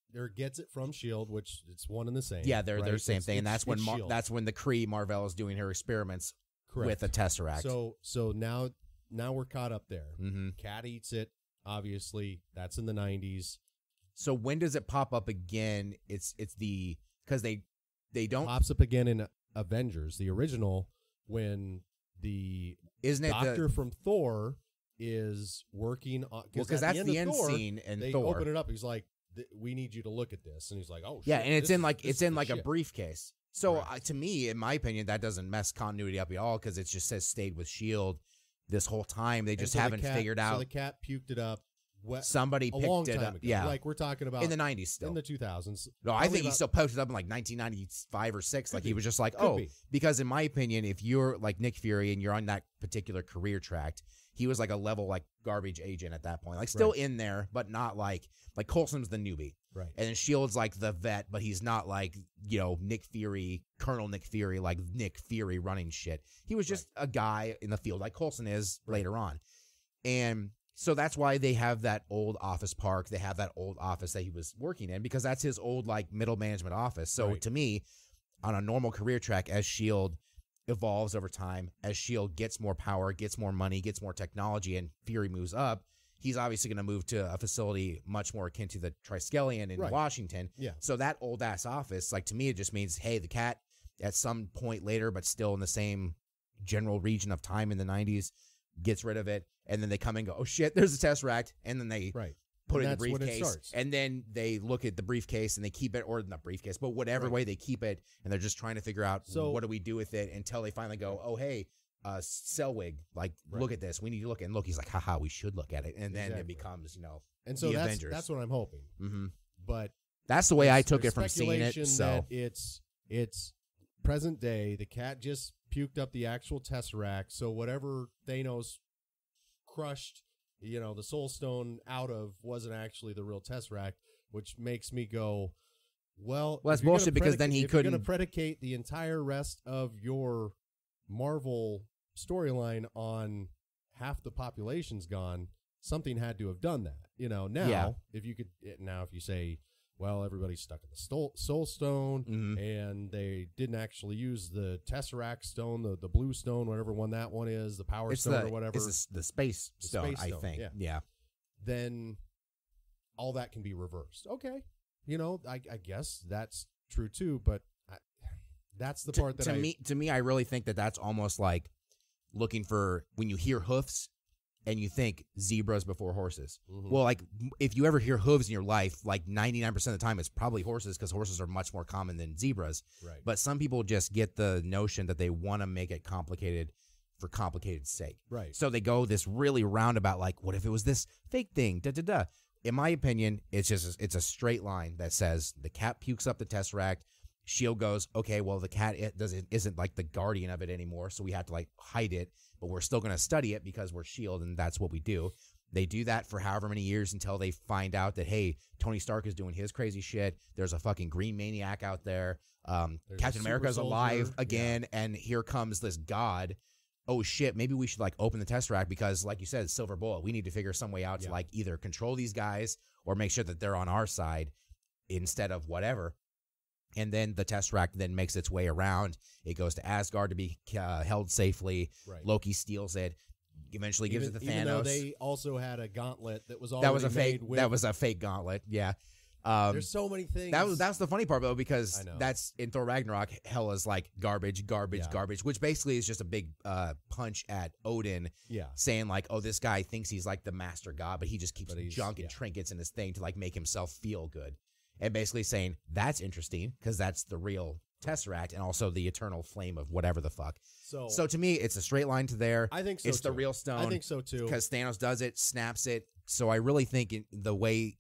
from S.H.I.E.L.D., which it's one and the same. Yeah, they're the same thing. And that's when the Kree Marvel is doing her experiments with a Tesseract. So now we're caught up there. Mm-hmm. Cat eats it. Obviously, that's in the 90s. So when does it pop up again? It's because they don't pops up again in Avengers, the original, when the doctor from Thor is working on, because that's the end scene and they Thor open it up. He's like, we need you to look at this, and he's like, oh yeah, shit, and it's in like a briefcase. So to me, in my opinion, that doesn't mess continuity up at all because it just says stayed with S.H.I.E.L.D. this whole time. They just haven't figured out. So the cat puked it up, somebody a picked long it time up. ago. Yeah, Like we're talking about in the 90s still. in the 2000s. No, I Probably think he about- still posted up in like 1995 or 6. Like he was just like, Could oh, be. because in my opinion, if you're like Nick Fury and you're on that particular career track, he was like a level like garbage agent at that point. Like still in there, but not like Coulson's the newbie. Right. And then Shield's like the vet, but he's not like, Nick Fury, Colonel Nick Fury, like Nick Fury running shit. He was just a guy in the field like Coulson is later on. And so that's why they have that old office park. They have that old office that he was working in because that's his old like middle management office. So to me, on a normal career track, as Shield evolves over time, as Shield gets more power, gets more money, gets more technology, and Fury moves up, he's obviously going to move to a facility much more akin to the Triskelion in Washington. Yeah. So that old ass office, like to me, it just means, hey, the cat at some point later, but still in the same general region of time in the 90s, gets rid of it, and then they come and go, oh shit, there's a Tesseract, and then they put it in the briefcase, and then they look at the briefcase and they keep it, or not briefcase, but whatever way they keep it, and they're just trying to figure out what do we do with it until they finally go, oh hey, Selwig, like look at this, we need to look, and Loki's like, haha, we should look at it, and then it becomes and so the that's Avengers. That's what I'm hoping. But that's the way I took it from seeing it. So that it's present day. The cat just puked up the actual Tesseract, so whatever Thanos crushed, the Soul Stone out of wasn't actually the real Tesseract, which makes me go, well that's bullshit because then he couldn't. You're going to predicate the entire rest of your Marvel storyline on half the population's gone. Something had to have done that. Now if you say, well, everybody's stuck in the Soul Stone, and they didn't actually use the Tesseract Stone, the Blue Stone, whatever one that one is, the Power Stone or whatever. It's the Space Stone, I think. Yeah. Then all that can be reversed. Okay. I guess that's true too, but that's the part that to me, I really think that that's almost like looking for when you hear hoofs and you think zebras before horses. Well, like if you ever hear hooves in your life, like 99% of the time it's probably horses because horses are much more common than zebras. Right. But some people just get the notion that they want to make it complicated for complicated sake. Right. So they go this really roundabout, like, what if it was this fake thing? In my opinion, it's a straight line that says the cat pukes up the Tesseract. Shield goes, okay, well, the cat isn't like the guardian of it anymore, so we have to like hide it, but we're still going to study it because we're Shield, and that's what we do. They do that for however many years until they find out that, hey, Tony Stark is doing his crazy shit. There's a fucking green maniac out there. Captain America's alive again, and here comes this god. Oh shit, maybe we should like open the Tesseract because, like you said, Silver Bullet. We need to figure some way out to like either control these guys or make sure that they're on our side instead of whatever. And then the Tesseract then makes its way around. It goes to Asgard to be held safely. Right. Loki steals it. Eventually gives it to Thanos. Even though they also had a gauntlet that was already that was a fake. made with, That was a fake gauntlet. Yeah. there's so many things. That's the funny part though, because that's in Thor Ragnarok. Hela's like garbage, which basically is just a big punch at Odin. Yeah. Saying like, oh, this guy thinks he's like the master god, but he just keeps junk and trinkets in his thing to like make himself feel good. And basically saying that's interesting because that's the real Tesseract and also the eternal flame of whatever the fuck. So to me, it's a straight line to there. I think so. It's the real stone. I think so too. Because Thanos does it, snaps it. So I really think the way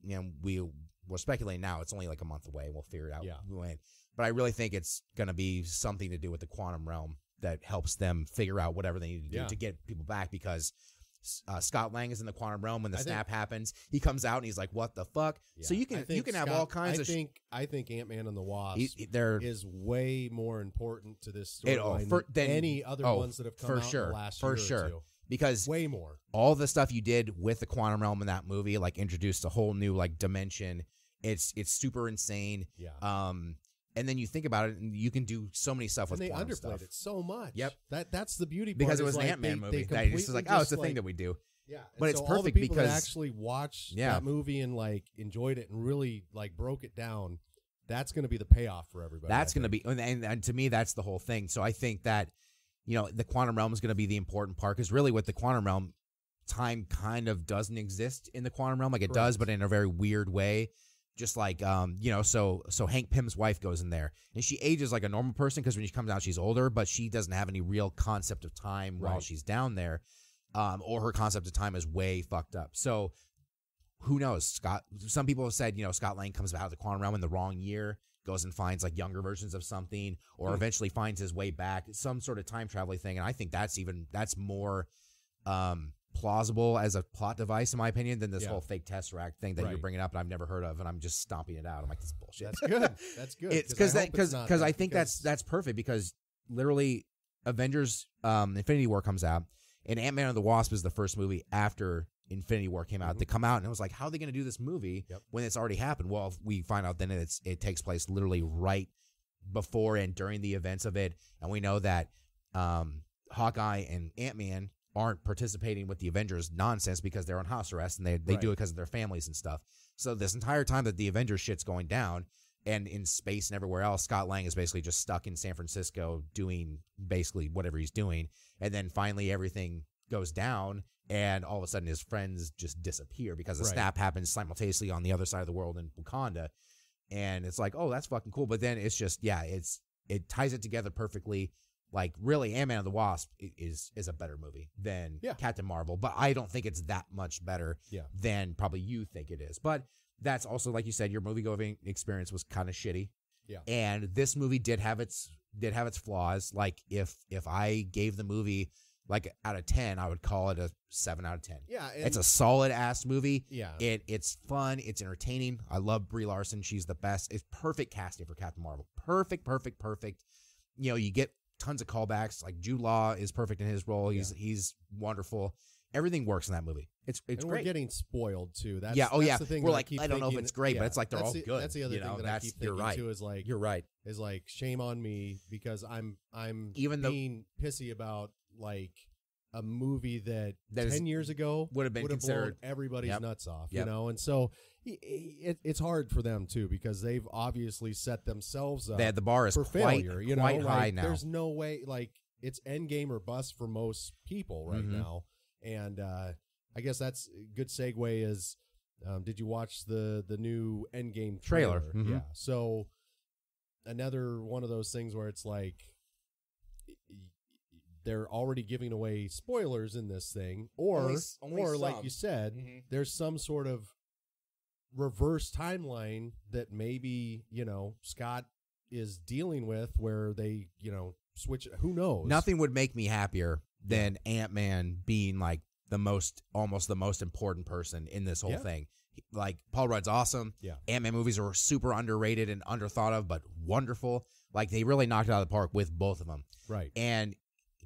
we're speculating now, it's only like a month away. We'll figure it out. Yeah. But I really think it's going to be something to do with the quantum realm that helps them figure out whatever they need to do to get people back because Scott Lang is in the quantum realm when the snap happens. He comes out and he's like, "What the fuck?" Yeah. So you can have all kinds of. I think Ant-Man and the Wasp is way more important to this storyline than any other ones that have come out in the last year or two. Because way more. All the stuff you did with the quantum realm in that movie, like introduced a whole new like dimension. It's super insane. Yeah. And then you think about it, and you can do so many stuff with quantum stuff. And they underplayed it so much. Yep. That's the beauty part. Because it was an Ant-Man movie. That it's just like, oh, it's the thing that we do. Yeah. But it's so perfect all the people because that actually watched that movie and like enjoyed it and really like broke it down, that's going to be the payoff for everybody. That's going to be, and to me, that's the whole thing. So I think that, the quantum realm is going to be the important part because really with the quantum realm, time kind of doesn't exist in the quantum realm. Like it does, but in a very weird way. Just like, so Hank Pym's wife goes in there and she ages like a normal person because when she comes out, she's older, but she doesn't have any real concept of time while she's down there. Or her concept of time is way fucked up. So who knows? Some people have said, Scott Lang comes out of the quantum realm in the wrong year, goes and finds like younger versions of something, or eventually finds his way back, some sort of time traveling thing. And I think that's more plausible as a plot device, in my opinion, than this whole fake Tesseract thing that you're bringing up and I've never heard of, and I'm just stomping it out. I'm like, this is bullshit. That's good. That's good. It's because I think that's perfect, because literally Avengers Infinity War comes out, and Ant-Man and the Wasp is the first movie after Infinity War came out to come out, and it was like, how are they going to do this movie when it's already happened? Well, we find out then it takes place literally right before and during the events of it, and we know that Hawkeye and Ant-Man aren't participating with the Avengers nonsense because they're on house arrest, and they do it because of their families and stuff. So this entire time that the Avengers shit's going down, and in space and everywhere else, Scott Lang is basically just stuck in San Francisco doing basically whatever he's doing, and then finally everything goes down, and all of a sudden his friends just disappear because the snap happens simultaneously on the other side of the world in Wakanda. And it's like, oh, that's fucking cool. But then it's just, it ties it together perfectly. Like, really, Ant-Man and the Wasp is a better movie than Captain Marvel. But I don't think it's that much better than probably you think it is. But that's also, like you said, your movie-going experience was kind of shitty. Yeah. And this movie did have its flaws. Like, if I gave the movie like out of 10, I would call it a 7 out of 10. Yeah, it's a solid ass movie. Yeah, it's fun, it's entertaining. I love Brie Larson; she's the best. It's perfect casting for Captain Marvel. Perfect. You get tons of callbacks. Like Jude Law is perfect in his role. He's wonderful. Everything works in that movie. It's and great. We're getting spoiled too. That's the thing. We're like, I don't know if it's great, but it's like they're all good. That's the other thing that I keep thinking too. Is like, you're right. Is like, shame on me because I'm even being pissy about like a movie that 10 years ago would have been considered blown everybody's nuts off, and so it's hard for them too because they've obviously set themselves up. The bar is for quite, failure. Quite high now. There's no way, like it's Endgame or bust for most people right now, and I guess that's a good segue. Is did you watch the new Endgame trailer? Yeah, so another one of those things where it's like, they're already giving away spoilers in this thing, or like you said, there's some sort of reverse timeline that maybe Scott is dealing with, where they switch. Who knows? Nothing would make me happier than Ant-Man being like almost the most important person in this whole thing. Like, Paul Rudd's awesome. Yeah, Ant-Man movies are super underrated and underthought of, but wonderful. Like, they really knocked it out of the park with both of them. Right, and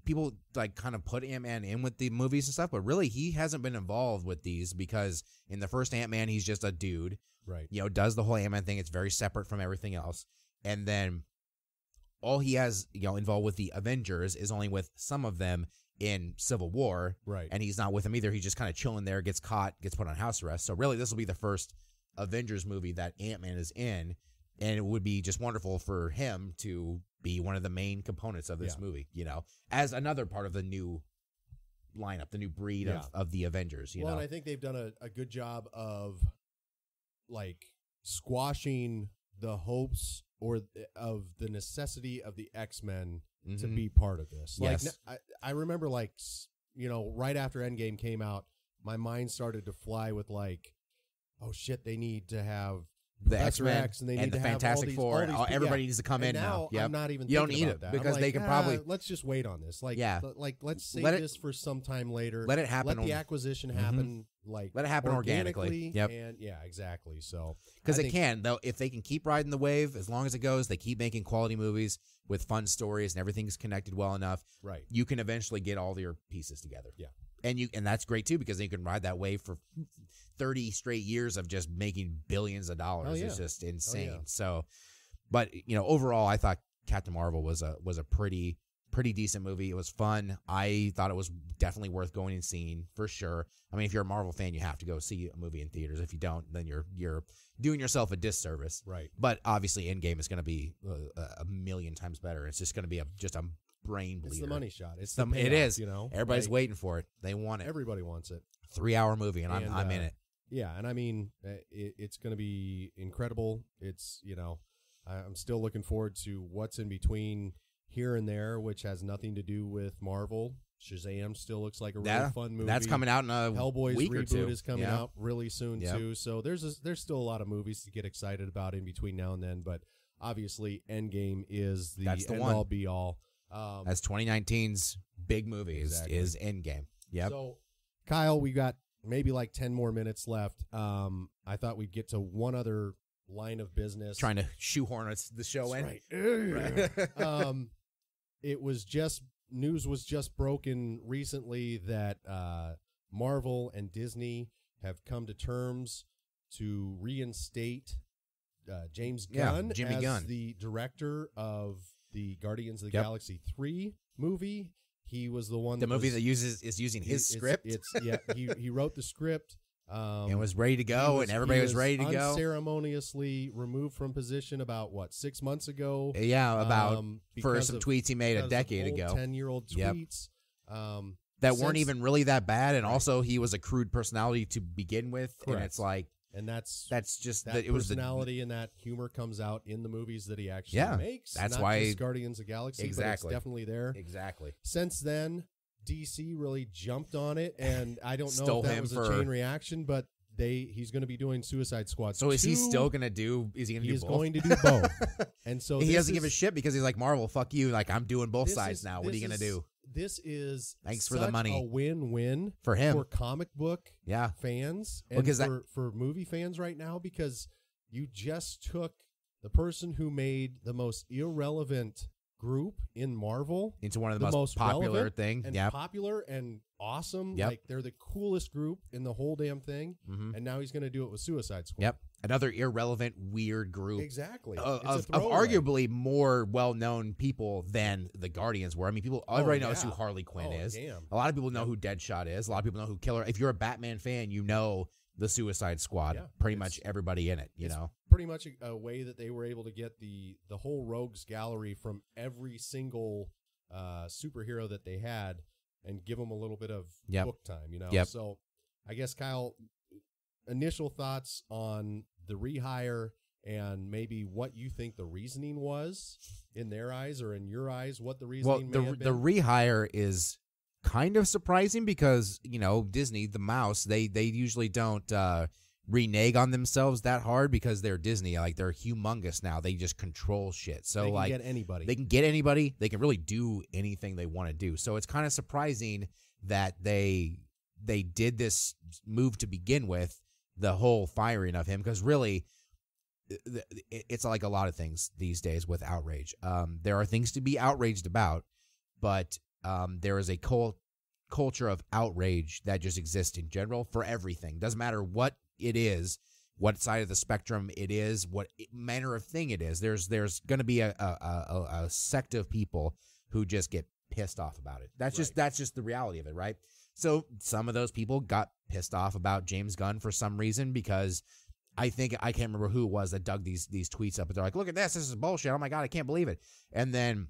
people like kind of put Ant-Man in with the movies and stuff, but really he hasn't been involved with these because in the first Ant-Man, he's just a dude, right? Does the whole Ant-Man thing. It's very separate from everything else. And then all he has, involved with the Avengers is only with some of them in Civil War, right? And he's not with them either. He's just kind of chilling there, gets caught, gets put on house arrest. So really, this will be the first Avengers movie that Ant-Man is in, and it would be just wonderful for him to be one of the main components of this movie, as another part of the new lineup, the new breed of the Avengers, Well, and I think they've done a good job of like squashing the hopes or of the necessity of the X-Men to be part of this. Like, I remember, like, right after Endgame came out, my mind started to fly with like, oh shit, they need to have the X-Men X, and they and need the to Fantastic have Four. Everybody needs to come in now. Yep. I'm not even. You don't thinking need about it that. because I'm they like, can probably. Let's just wait on this. Like, let's save this for some time later. Let it happen. Let the acquisition happen. Like, let it happen organically. Yep. And exactly. So because it can, though, if they can keep riding the wave as long as it goes, they keep making quality movies with fun stories and everything's connected well enough. Right. You can eventually get all your pieces together. Yeah. And that's great too because you can ride that wave for 30 straight years of just making billions of dollars. Oh, yeah. It's just insane. So, but overall, I thought Captain Marvel was a pretty decent movie. It was fun. I thought it was definitely worth going and seeing for sure. I mean, if you're a Marvel fan, you have to go see a movie in theaters. If you don't, then you're doing yourself a disservice. Right. But obviously, Endgame is going to be a million times better. It's just going to be just a brain bleeder. It's the money shot. It is. Everybody's waiting for it. They want it. Everybody wants it. 3-hour movie, and I'm in it. Yeah, and I mean, it's going to be incredible. It's I'm still looking forward to what's in between here and there, which has nothing to do with Marvel. Shazam still looks like a really fun movie. That's coming out in a Hellboy's week or two. reboot is coming out really soon too. So there's still a lot of movies to get excited about in between now and then. But obviously, Endgame is the end all be all. That's 2019's big movie is Endgame. Yep. So, Kyle, we got maybe like 10 more minutes left. I thought we'd get to one other line of business. Trying to shoehorn the show in. Right. It was just news was just broken recently that Marvel and Disney have come to terms to reinstate James Gunn as the director of the Guardians of the Galaxy 3 movie. He was the one. The movie that is using his script. He wrote the script. And was ready to go, and everybody was ready to go. Unceremoniously removed from position about 6 months ago? Yeah, about for some tweets he made a decade ago. 10-year-old tweets that weren't even really that bad, and also he was a crude personality to begin with. Correct. And it's like, and that's just that it was personality and that humor comes out in the movies that he actually makes. That's not why just Guardians of the Galaxy, but it's definitely there. Exactly. Since then, DC really jumped on it, and I don't know if that was a chain reaction, but he's going to be doing Suicide Squad. So is he still going to do? Is he going to do both? He's going to do both, and so he doesn't give a shit because he's like, Marvel, fuck you. Like, I'm doing both sides now. What are you going to do? This is thanks for the money. A win-win for him, for comic book fans, and for movie fans right now, because you just took the person who made the most irrelevant group in Marvel into one of the most popular thing and popular and awesome. Like, they're the coolest group in the whole damn thing. And now he's going to do it with Suicide Squad. Another irrelevant, weird group. Exactly. Of arguably more well-known people than the Guardians were. I mean, everybody knows who Harley Quinn is. Damn. A lot of people know who Deadshot is. A lot of people know who Killer. If you're a Batman fan, you know the Suicide Squad. Pretty much everybody in it, you know. Pretty much a way that they were able to get the whole rogues gallery from every single superhero that they had and give them a little bit of book time, you know. So I guess, Kyle, initial thoughts on the rehire and maybe what you think the reasoning was in their eyes or in your eyes, what the reasoning may have been. The rehire is kind of surprising because, you know, Disney, the mouse, they usually don't renege on themselves that hard because they're Disney. Like, they're humongous now. They just control shit. So they can get anybody. They can get anybody. They can really do anything they want to do. So it's kind of surprising that they did this move to begin with, the whole firing of him, because really it's like a lot of things these days with outrage. There are things to be outraged about, but there is a culture of outrage that just exists in general for everything. Doesn't matter what it is, what side of the spectrum it is, what manner of thing it is. There's going to be a sect of people who just get pissed off about it. That's just the reality of it, right? So some of those people got pissed off about James Gunn for some reason because I can't remember who it was that dug these tweets up, but they're like, look at this is bullshit. Oh my God, I can't believe it. And then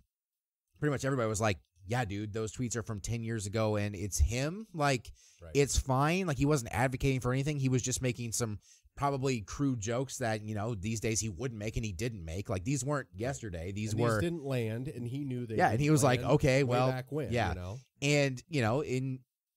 pretty much everybody was like, yeah, dude, those tweets are from 10 years ago and it's him. Like, it's fine. Like, he wasn't advocating for anything. He was just making some probably crude jokes that, you know, these days he wouldn't make and he didn't make. Like, these weren't yesterday. These didn't land, and he knew they and he was like, okay, well, back when, yeah. You know? And, you know,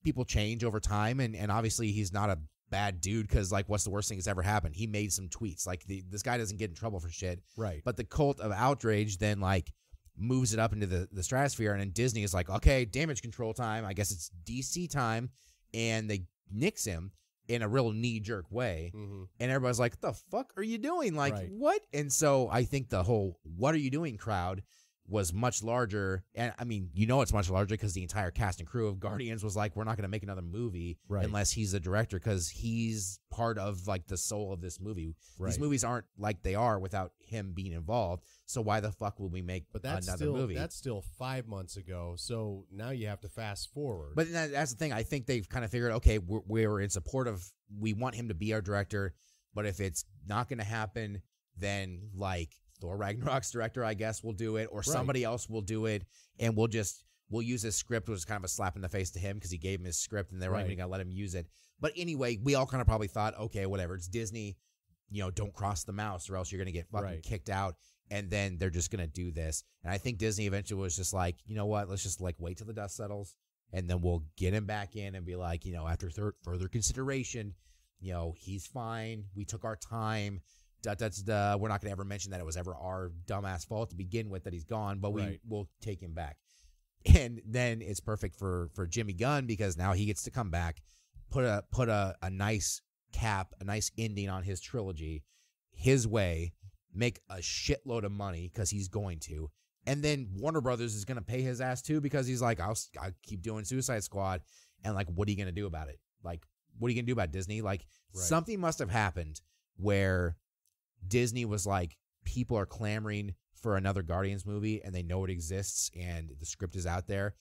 people change over time, and obviously he's not a bad dude because, like, what's the worst thing that's ever happened? He made some tweets. Like, this guy doesn't get in trouble for shit. Right. But the cult of outrage then, like, moves it up into the stratosphere, and then Disney is like, okay, damage control time. I guess it's DC time, and they nix him in a real knee-jerk way, and everybody's like, the fuck are you doing? Like, what? And so I think the whole what are you doing crowd was much larger, and I mean, you know, it's much larger because the entire cast and crew of Guardians was like, we're not going to make another movie unless he's the director, because he's part of, like, the soul of this movie. These movies aren't like they are without him being involved, so why the fuck would we make another movie? That's still 5 months ago, so now you have to fast forward. But that's the thing. I think they've kind of figured, okay, we're in support of, we want him to be our director, but if it's not going to happen, then, like, Thor Ragnarok's director, I guess, will do it, or somebody else will do it, and we'll use his script, which was kind of a slap in the face to him because he gave him his script, and they weren't even going to let him use it. But anyway, we all kind of probably thought, okay, whatever, it's Disney, you know, don't cross the mouse or else you're going to get fucking kicked out, and then they're just going to do this. And I think Disney eventually was just like, you know what, let's just, like, wait till the dust settles, and then we'll get him back in and be like, after further consideration, he's fine. We took our time. We're not going to ever mention that it was ever our dumbass fault to begin with that he's gone, but we will take him back. And then it's perfect for Jimmy Gunn because now he gets to come back, put a nice cap, a nice ending on his trilogy his way, make a shitload of money because he's going to. And then Warner Brothers is going to pay his ass too because he's like, I'll keep doing Suicide Squad. And like, what are you going to do about it? Like, what are you going to do about Disney? Like, something must have happened where Disney was like, people are clamoring for another Guardians movie and they know it exists and the script is out there.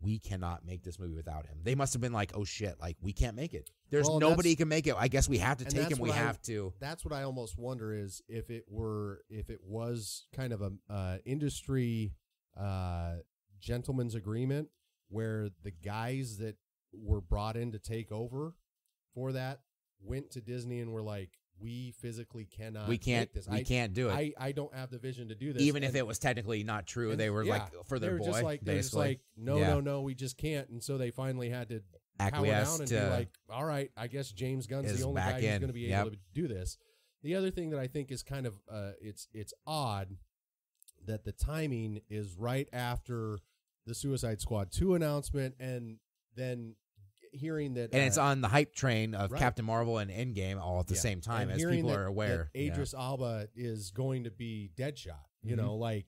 We cannot make this movie without him. They must have been like, oh shit, like we can't make it. There's nobody can make it. I guess we have to take him. We have to. That's what I almost wonder is if it was kind of a industry gentleman's agreement where the guys that were brought in to take over for that went to Disney and were like, we physically cannot. We can't. This. We can't do it. I don't have the vision to do this. Even if it was technically not true, they were like for their boy. They were just like, no, we just can't. And so they finally had to acquiesce down and be like, all right, I guess James Gunn's the only guy who's going to be able to do this. The other thing that I think is kind of it's odd that the timing is right after the Suicide Squad 2 announcement, and then hearing that, and it's on the hype train of Captain Marvel and Endgame all at the same time, as people are aware. That Idris Elba is going to be Deadshot. You know, like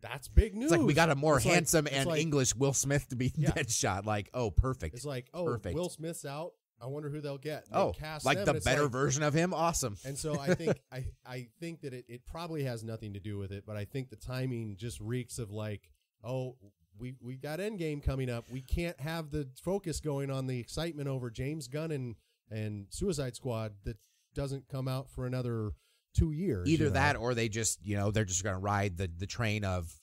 that's big news. It's like we got a more handsome and English Will Smith to be Deadshot. Like, oh, perfect. It's like, oh, perfect. Will Smith's out. I wonder who they'll get. Cast like them, the better version of him. Awesome. And so I think I think that it probably has nothing to do with it, but I think the timing just reeks of like, oh, we got Endgame coming up. We can't have the focus going on the excitement over James Gunn and Suicide Squad that doesn't come out for another 2 years. Either that or they just, they're just going to ride the train of,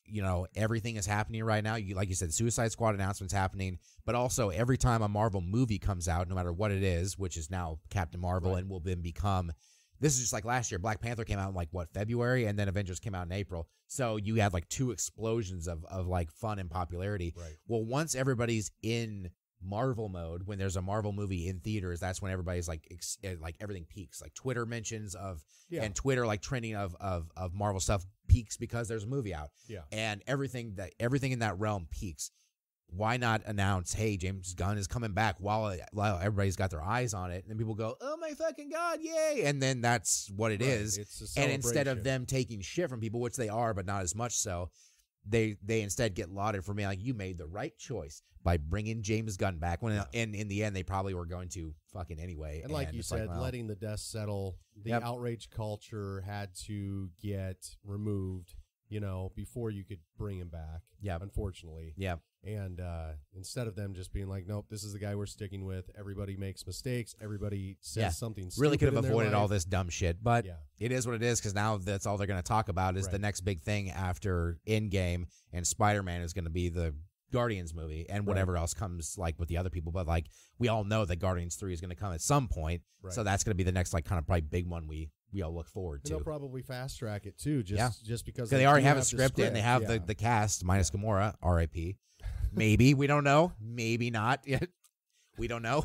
everything is happening right now. Like you said, the Suicide Squad announcement's happening, but also every time a Marvel movie comes out, no matter what it is, which is now Captain Marvel and will then become, this is just like last year. Black Panther came out in like February, and then Avengers came out in April. So you had like two explosions of like fun and popularity. Right. Well, once everybody's in Marvel mode, when there's a Marvel movie in theaters, that's when everybody's like everything peaks. Like Twitter mentions and Twitter like trending of Marvel stuff peaks because there's a movie out. Yeah. And everything in that realm peaks. Why not announce, hey, James Gunn is coming back while everybody's got their eyes on it, and then people go, oh my fucking God, yay! And then that's what it is. It's a and instead of them taking shit from people, which they are, but not as much so, they instead get lauded for being like, you made the right choice by bringing James Gunn back. When in the end, they probably were going to fucking anyway. And like you said, letting the dust settle, the outrage culture had to get removed, before you could bring him back. Yeah, unfortunately. Yeah. And instead of them just being like, nope, this is the guy we're sticking with. Everybody makes mistakes. Everybody says something stupid. Really could have avoided all this dumb shit. But it is what it is, because now that's all they're going to talk about is the next big thing after Endgame, and Spider-Man is going to be the Guardians movie and whatever else comes like with the other people. But like we all know that Guardians 3 is going to come at some point. Right. So that's going to be the next like kind of probably big one we all look forward to. They'll probably fast track it too, just because they already have a script and they have the cast minus Gamora, R.I.P. Maybe. We don't know. Maybe not yet. We don't know.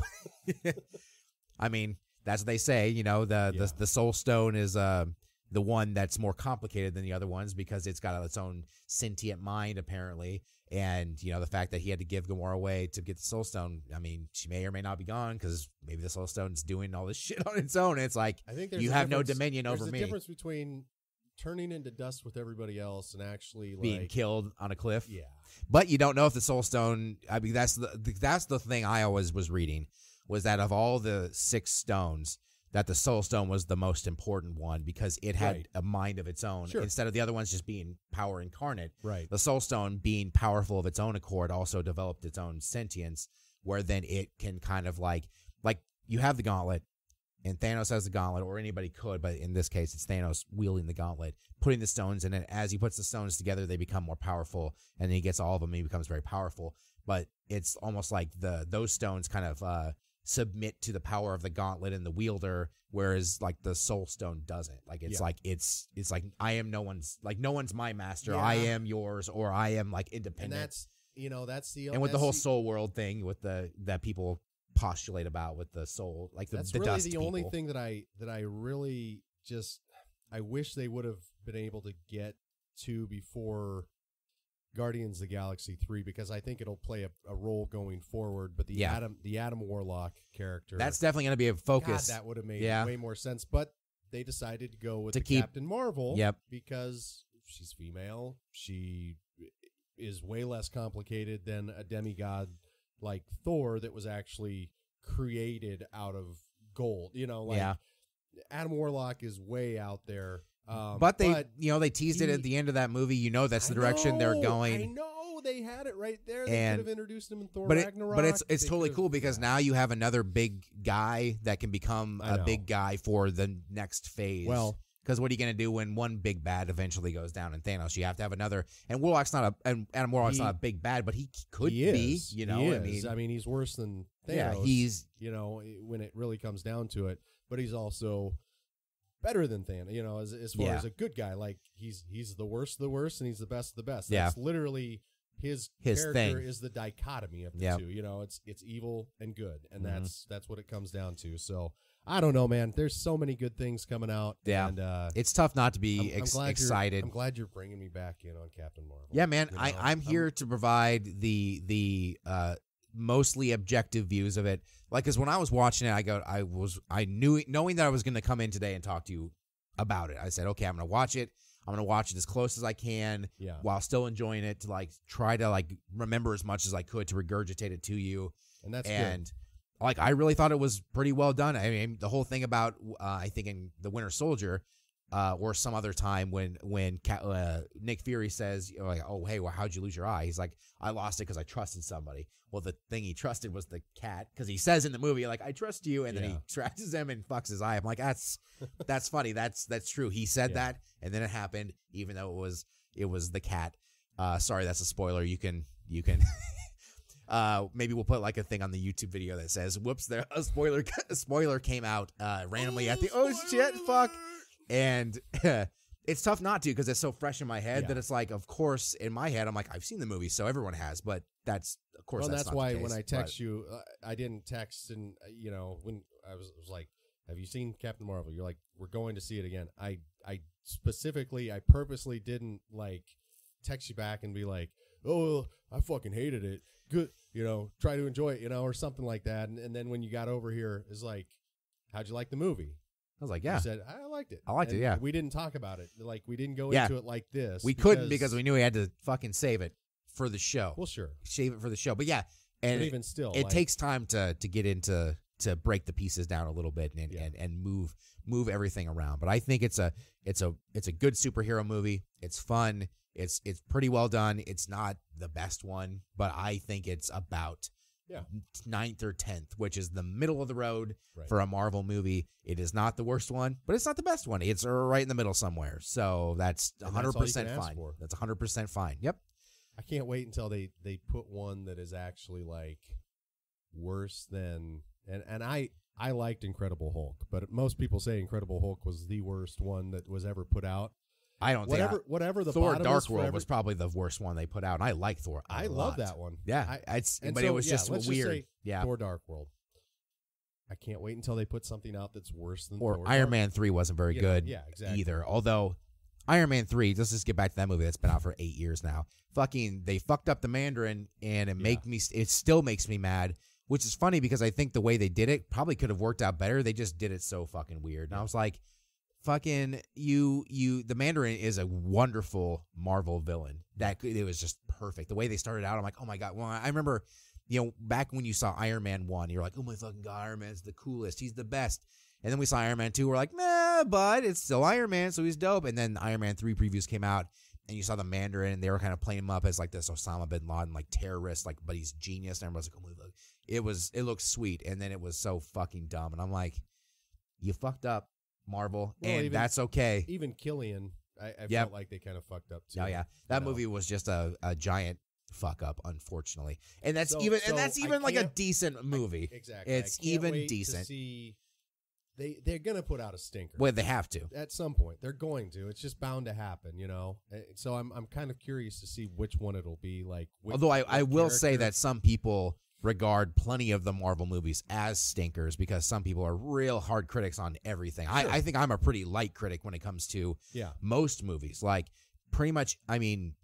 I mean, that's what they say. The Soul Stone is the one that's more complicated than the other ones because it's got its own sentient mind, apparently. And, the fact that he had to give Gamora away to get the Soul Stone, I mean, she may or may not be gone because maybe the Soul Stone's doing all this shit on its own. It's like, I think you have no dominion over me. There's a difference between turning into dust with everybody else and actually being killed on a cliff. Yeah. But you don't know if the Soul Stone, I mean, that's the thing I always was reading, was that of all the 6 stones, that the Soul Stone was the most important one because it had a mind of its own. Sure. Instead of the other ones just being power incarnate. Right. The Soul Stone, being powerful of its own accord, also developed its own sentience, where then it can kind of like you have the gauntlet, and Thanos has the gauntlet, or anybody could, but in this case, it's Thanos wielding the gauntlet, putting the stones in it. As he puts the stones together, they become more powerful, and then he gets all of them, and he becomes very powerful. But it's almost like those stones kind of submit to the power of the gauntlet and the wielder, whereas like the Soul Stone doesn't. Like it's like it's like I am no one's my master. I am yours, or I am like independent. And that's that's the and with the whole soul world thing with that people postulate about with the soul, like that's the really dust the people. only thing that I really just I wish they would have been able to get to before Guardians of the Galaxy 3, because I think it'll play a role going forward. But the Adam Warlock character, that's definitely going to be a focus. God, that would have made way more sense. But they decided to go with Captain Marvel, because she's female. She is way less complicated than a demigod like Thor that was actually created out of gold. Adam Warlock is way out there. But they teased it at the end of that movie. That's the direction they're going. I know they had it right there. They could have introduced him in Thor Ragnarok. But it's totally cool because now you have another big guy that can become a big guy for the next phase. Well, because what are you going to do when one big bad eventually goes down in Thanos? You have to have another. And Adam Warlock's not a big bad, but he could be. I mean, he's worse than Thanos. Yeah, he's when it really comes down to it. But he's also better than Thanos, as far as a good guy. Like he's the worst of the worst, and he's the best of the best. That's literally his character thing. Is the dichotomy of the two. It's evil and good, and that's what it comes down to. So I don't know, man. There's so many good things coming out. Yeah, and it's tough not to be excited. I'm glad you're bringing me back in on Captain Marvel. Yeah, man. I'm here to provide the mostly objective views of it. Like, because when I was watching it, knowing that I was going to come in today and talk to you about it. I said, okay, I'm going to watch it. I'm going to watch it as close as I can while still enjoying it, to try to remember as much as I could to regurgitate it to you. And that's good. I really thought it was pretty well done. I mean, the whole thing about I think in The Winter Soldier, or some other time when Nick Fury says, oh, hey, well, how'd you lose your eye? He's like, I lost it because I trusted somebody. Well, the thing he trusted was the cat, because he says in the movie, I trust you, and then he scratches him and fucks his eye. I'm like, that's funny. That's true. He said that, and then it happened, even though it was the cat. Sorry, that's a spoiler. You can. Maybe we'll put a thing on the YouTube video that says, "Whoops, a spoiler came out randomly at the shit, fuck." And it's tough not to, because it's so fresh in my head that it's of course, in my head, I'm like, I've seen the movie, so everyone has. But that's, of course, well, that's not why the case, when I text you, I didn't text, and when I was like, have you seen Captain Marvel? You're like, we're going to see it again. I purposely didn't text you back and be like, oh, I fucking hated it. Good, try to enjoy it, or something like that. And then when you got over here, it's like, how'd you like the movie? I was like, yeah. You said, I liked it. I liked it, yeah. We didn't talk about it. We didn't go into it like this. We couldn't, because we knew we had to fucking save it for the show. Well, sure. Save it for the show. But yeah. And but even still, it takes time to get into, to break the pieces down a little bit and move everything around. But I think it's a good superhero movie. It's fun. It's pretty well done. It's not the best one, but I think it's about 9th or 10th, which is the middle of the road for a Marvel movie. It is not the worst one, but it's not the best one. It's right in the middle somewhere. So that's 100% fine. That's 100% fine. Yep. I can't wait until they put one that is actually worse than, and I liked Incredible Hulk, but most people say Incredible Hulk was the worst one that was ever put out. I don't think whatever the Thor Dark World was probably the worst one they put out, and I like Thor. I love that one. Yeah, it was just weird. Thor Dark World. I can't wait until they put something out that's worse than or Thor Iron Man 3 wasn't very good. Either. Although Iron Man 3, let's just get back to that movie that's been out for 8 years now. They fucked up the Mandarin, and it still makes me mad. Which is funny, because I think the way they did it probably could have worked out better. They just did it so fucking weird, and I was like, fucking the Mandarin is a wonderful Marvel villain. It was just perfect. The way they started out, I'm like, oh my God. Well, I remember, back when you saw Iron Man 1, you're like, oh my fucking God, Iron Man's the coolest. He's the best. And then we saw Iron Man 2, we're like, nah, but it's still Iron Man, so he's dope. And then Iron Man 3 previews came out, and you saw the Mandarin, and they were kind of playing him up as this Osama bin Laden, terrorist, but he's genius. And everyone's like, oh my God. It looked sweet, and then it was so fucking dumb. And I'm like, you fucked up, Marvel, and that's okay. Even Killian, I felt like they kind of fucked up too. Oh yeah, that movie was just a giant fuck up, unfortunately. And that's even a decent movie. Exactly, it's even decent. To see they're gonna put out a stinker. Well, they have to. At some point. They're going to. It's just bound to happen, you know. So I'm kind of curious to see which one it'll be. Like, Although I will say that some people regard plenty of the Marvel movies as stinkers because some people are real hard critics on everything. Sure. I think I'm a pretty light critic when it comes to most movies. Like, pretty much, I mean,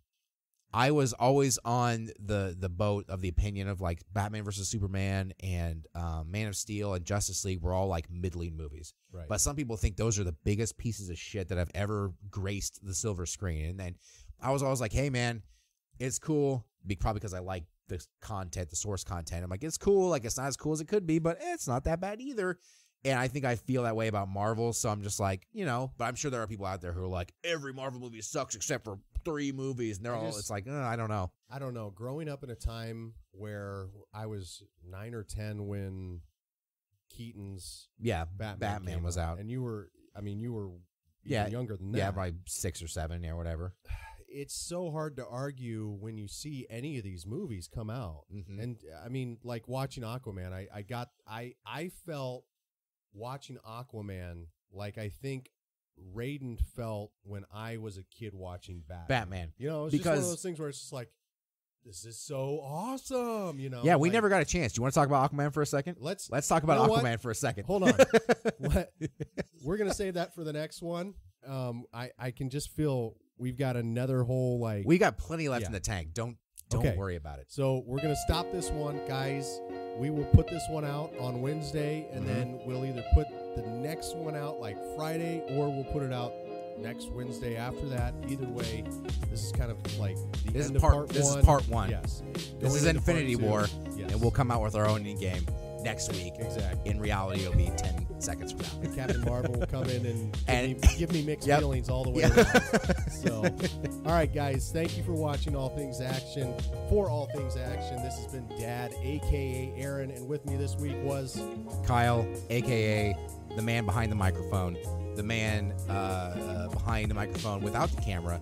I was always on the boat of the opinion of like Batman versus Superman and Man of Steel and Justice League were all like middling movies. Right. But some people think those are the biggest pieces of shit that have ever graced the silver screen. And then I was always like, hey, man, it's cool. Probably because I like the content, the source content. I'm like, it's cool. Like, it's not as cool as it could be, but it's not that bad either. And I think I feel that way about Marvel. So I'm just like, you know, but I'm sure there are people out there who are like, every Marvel movie sucks except for 3 movies. And they're all, it's like, I don't know. I don't know. Growing up in a time where I was 9 or 10 when Keaton's Batman was out. And you were even younger than that. Yeah, probably 6 or 7 or whatever. It's so hard to argue when you see any of these movies come out. Mm-hmm. And I mean, like watching Aquaman, I felt watching Aquaman like I think Raiden felt when I was a kid watching Batman. You know, it's just one of those things where it's just like, this is so awesome, you know. Yeah, we never got a chance. Do you want to talk about Aquaman for a second? Let's talk about Aquaman for a second. Hold on. We're going to save that for the next one. I can just feel we've got another whole like we got plenty left in the tank. Don't worry about it. So we're gonna stop this one, guys. We will put this one out on Wednesday, and then we'll either put the next one out like Friday, or we'll put it out next Wednesday after that. Either way, this is kind of like the end of part one. This is part 1. Yes. This is Infinity War, and we'll come out with our own game next week. Exactly. In reality, it'll be 10 seconds from now. And Captain Marvel will come in and give me mixed feelings all the way around. So, all right, guys, thank you for watching All Things Action. For All Things Action, this has been Dad, a.k.a. Aaron, and with me this week was Kyle, a.k.a. the man behind the microphone, the man behind the microphone without the camera,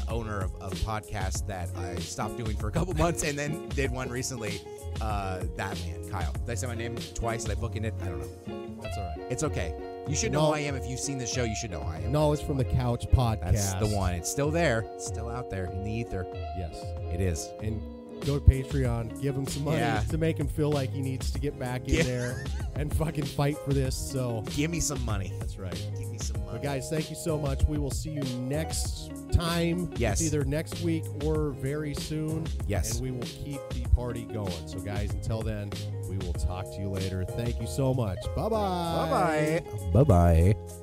owner of a podcast that I stopped doing for a couple months and then did one recently. That man, Kyle. Did I say my name twice? Did I book in it? I don't know. That's all right. It's okay. You should know who I am. If you've seen the show, you should know who I am. No, it's from the Couch Podcast. That's the one. It's still there. It's still out there in the ether. Yes. It is. And go to Patreon. Give him some money to make him feel like he needs to get back in there and fucking fight for this. So give me some money. That's right. Give me some money. But guys, thank you so much. We will see you next time. Yes. It's either next week or very soon. Yes. And we will keep the party going. So guys, until then, we will talk to you later. Thank you so much. Bye-bye. Bye-bye. Bye-bye.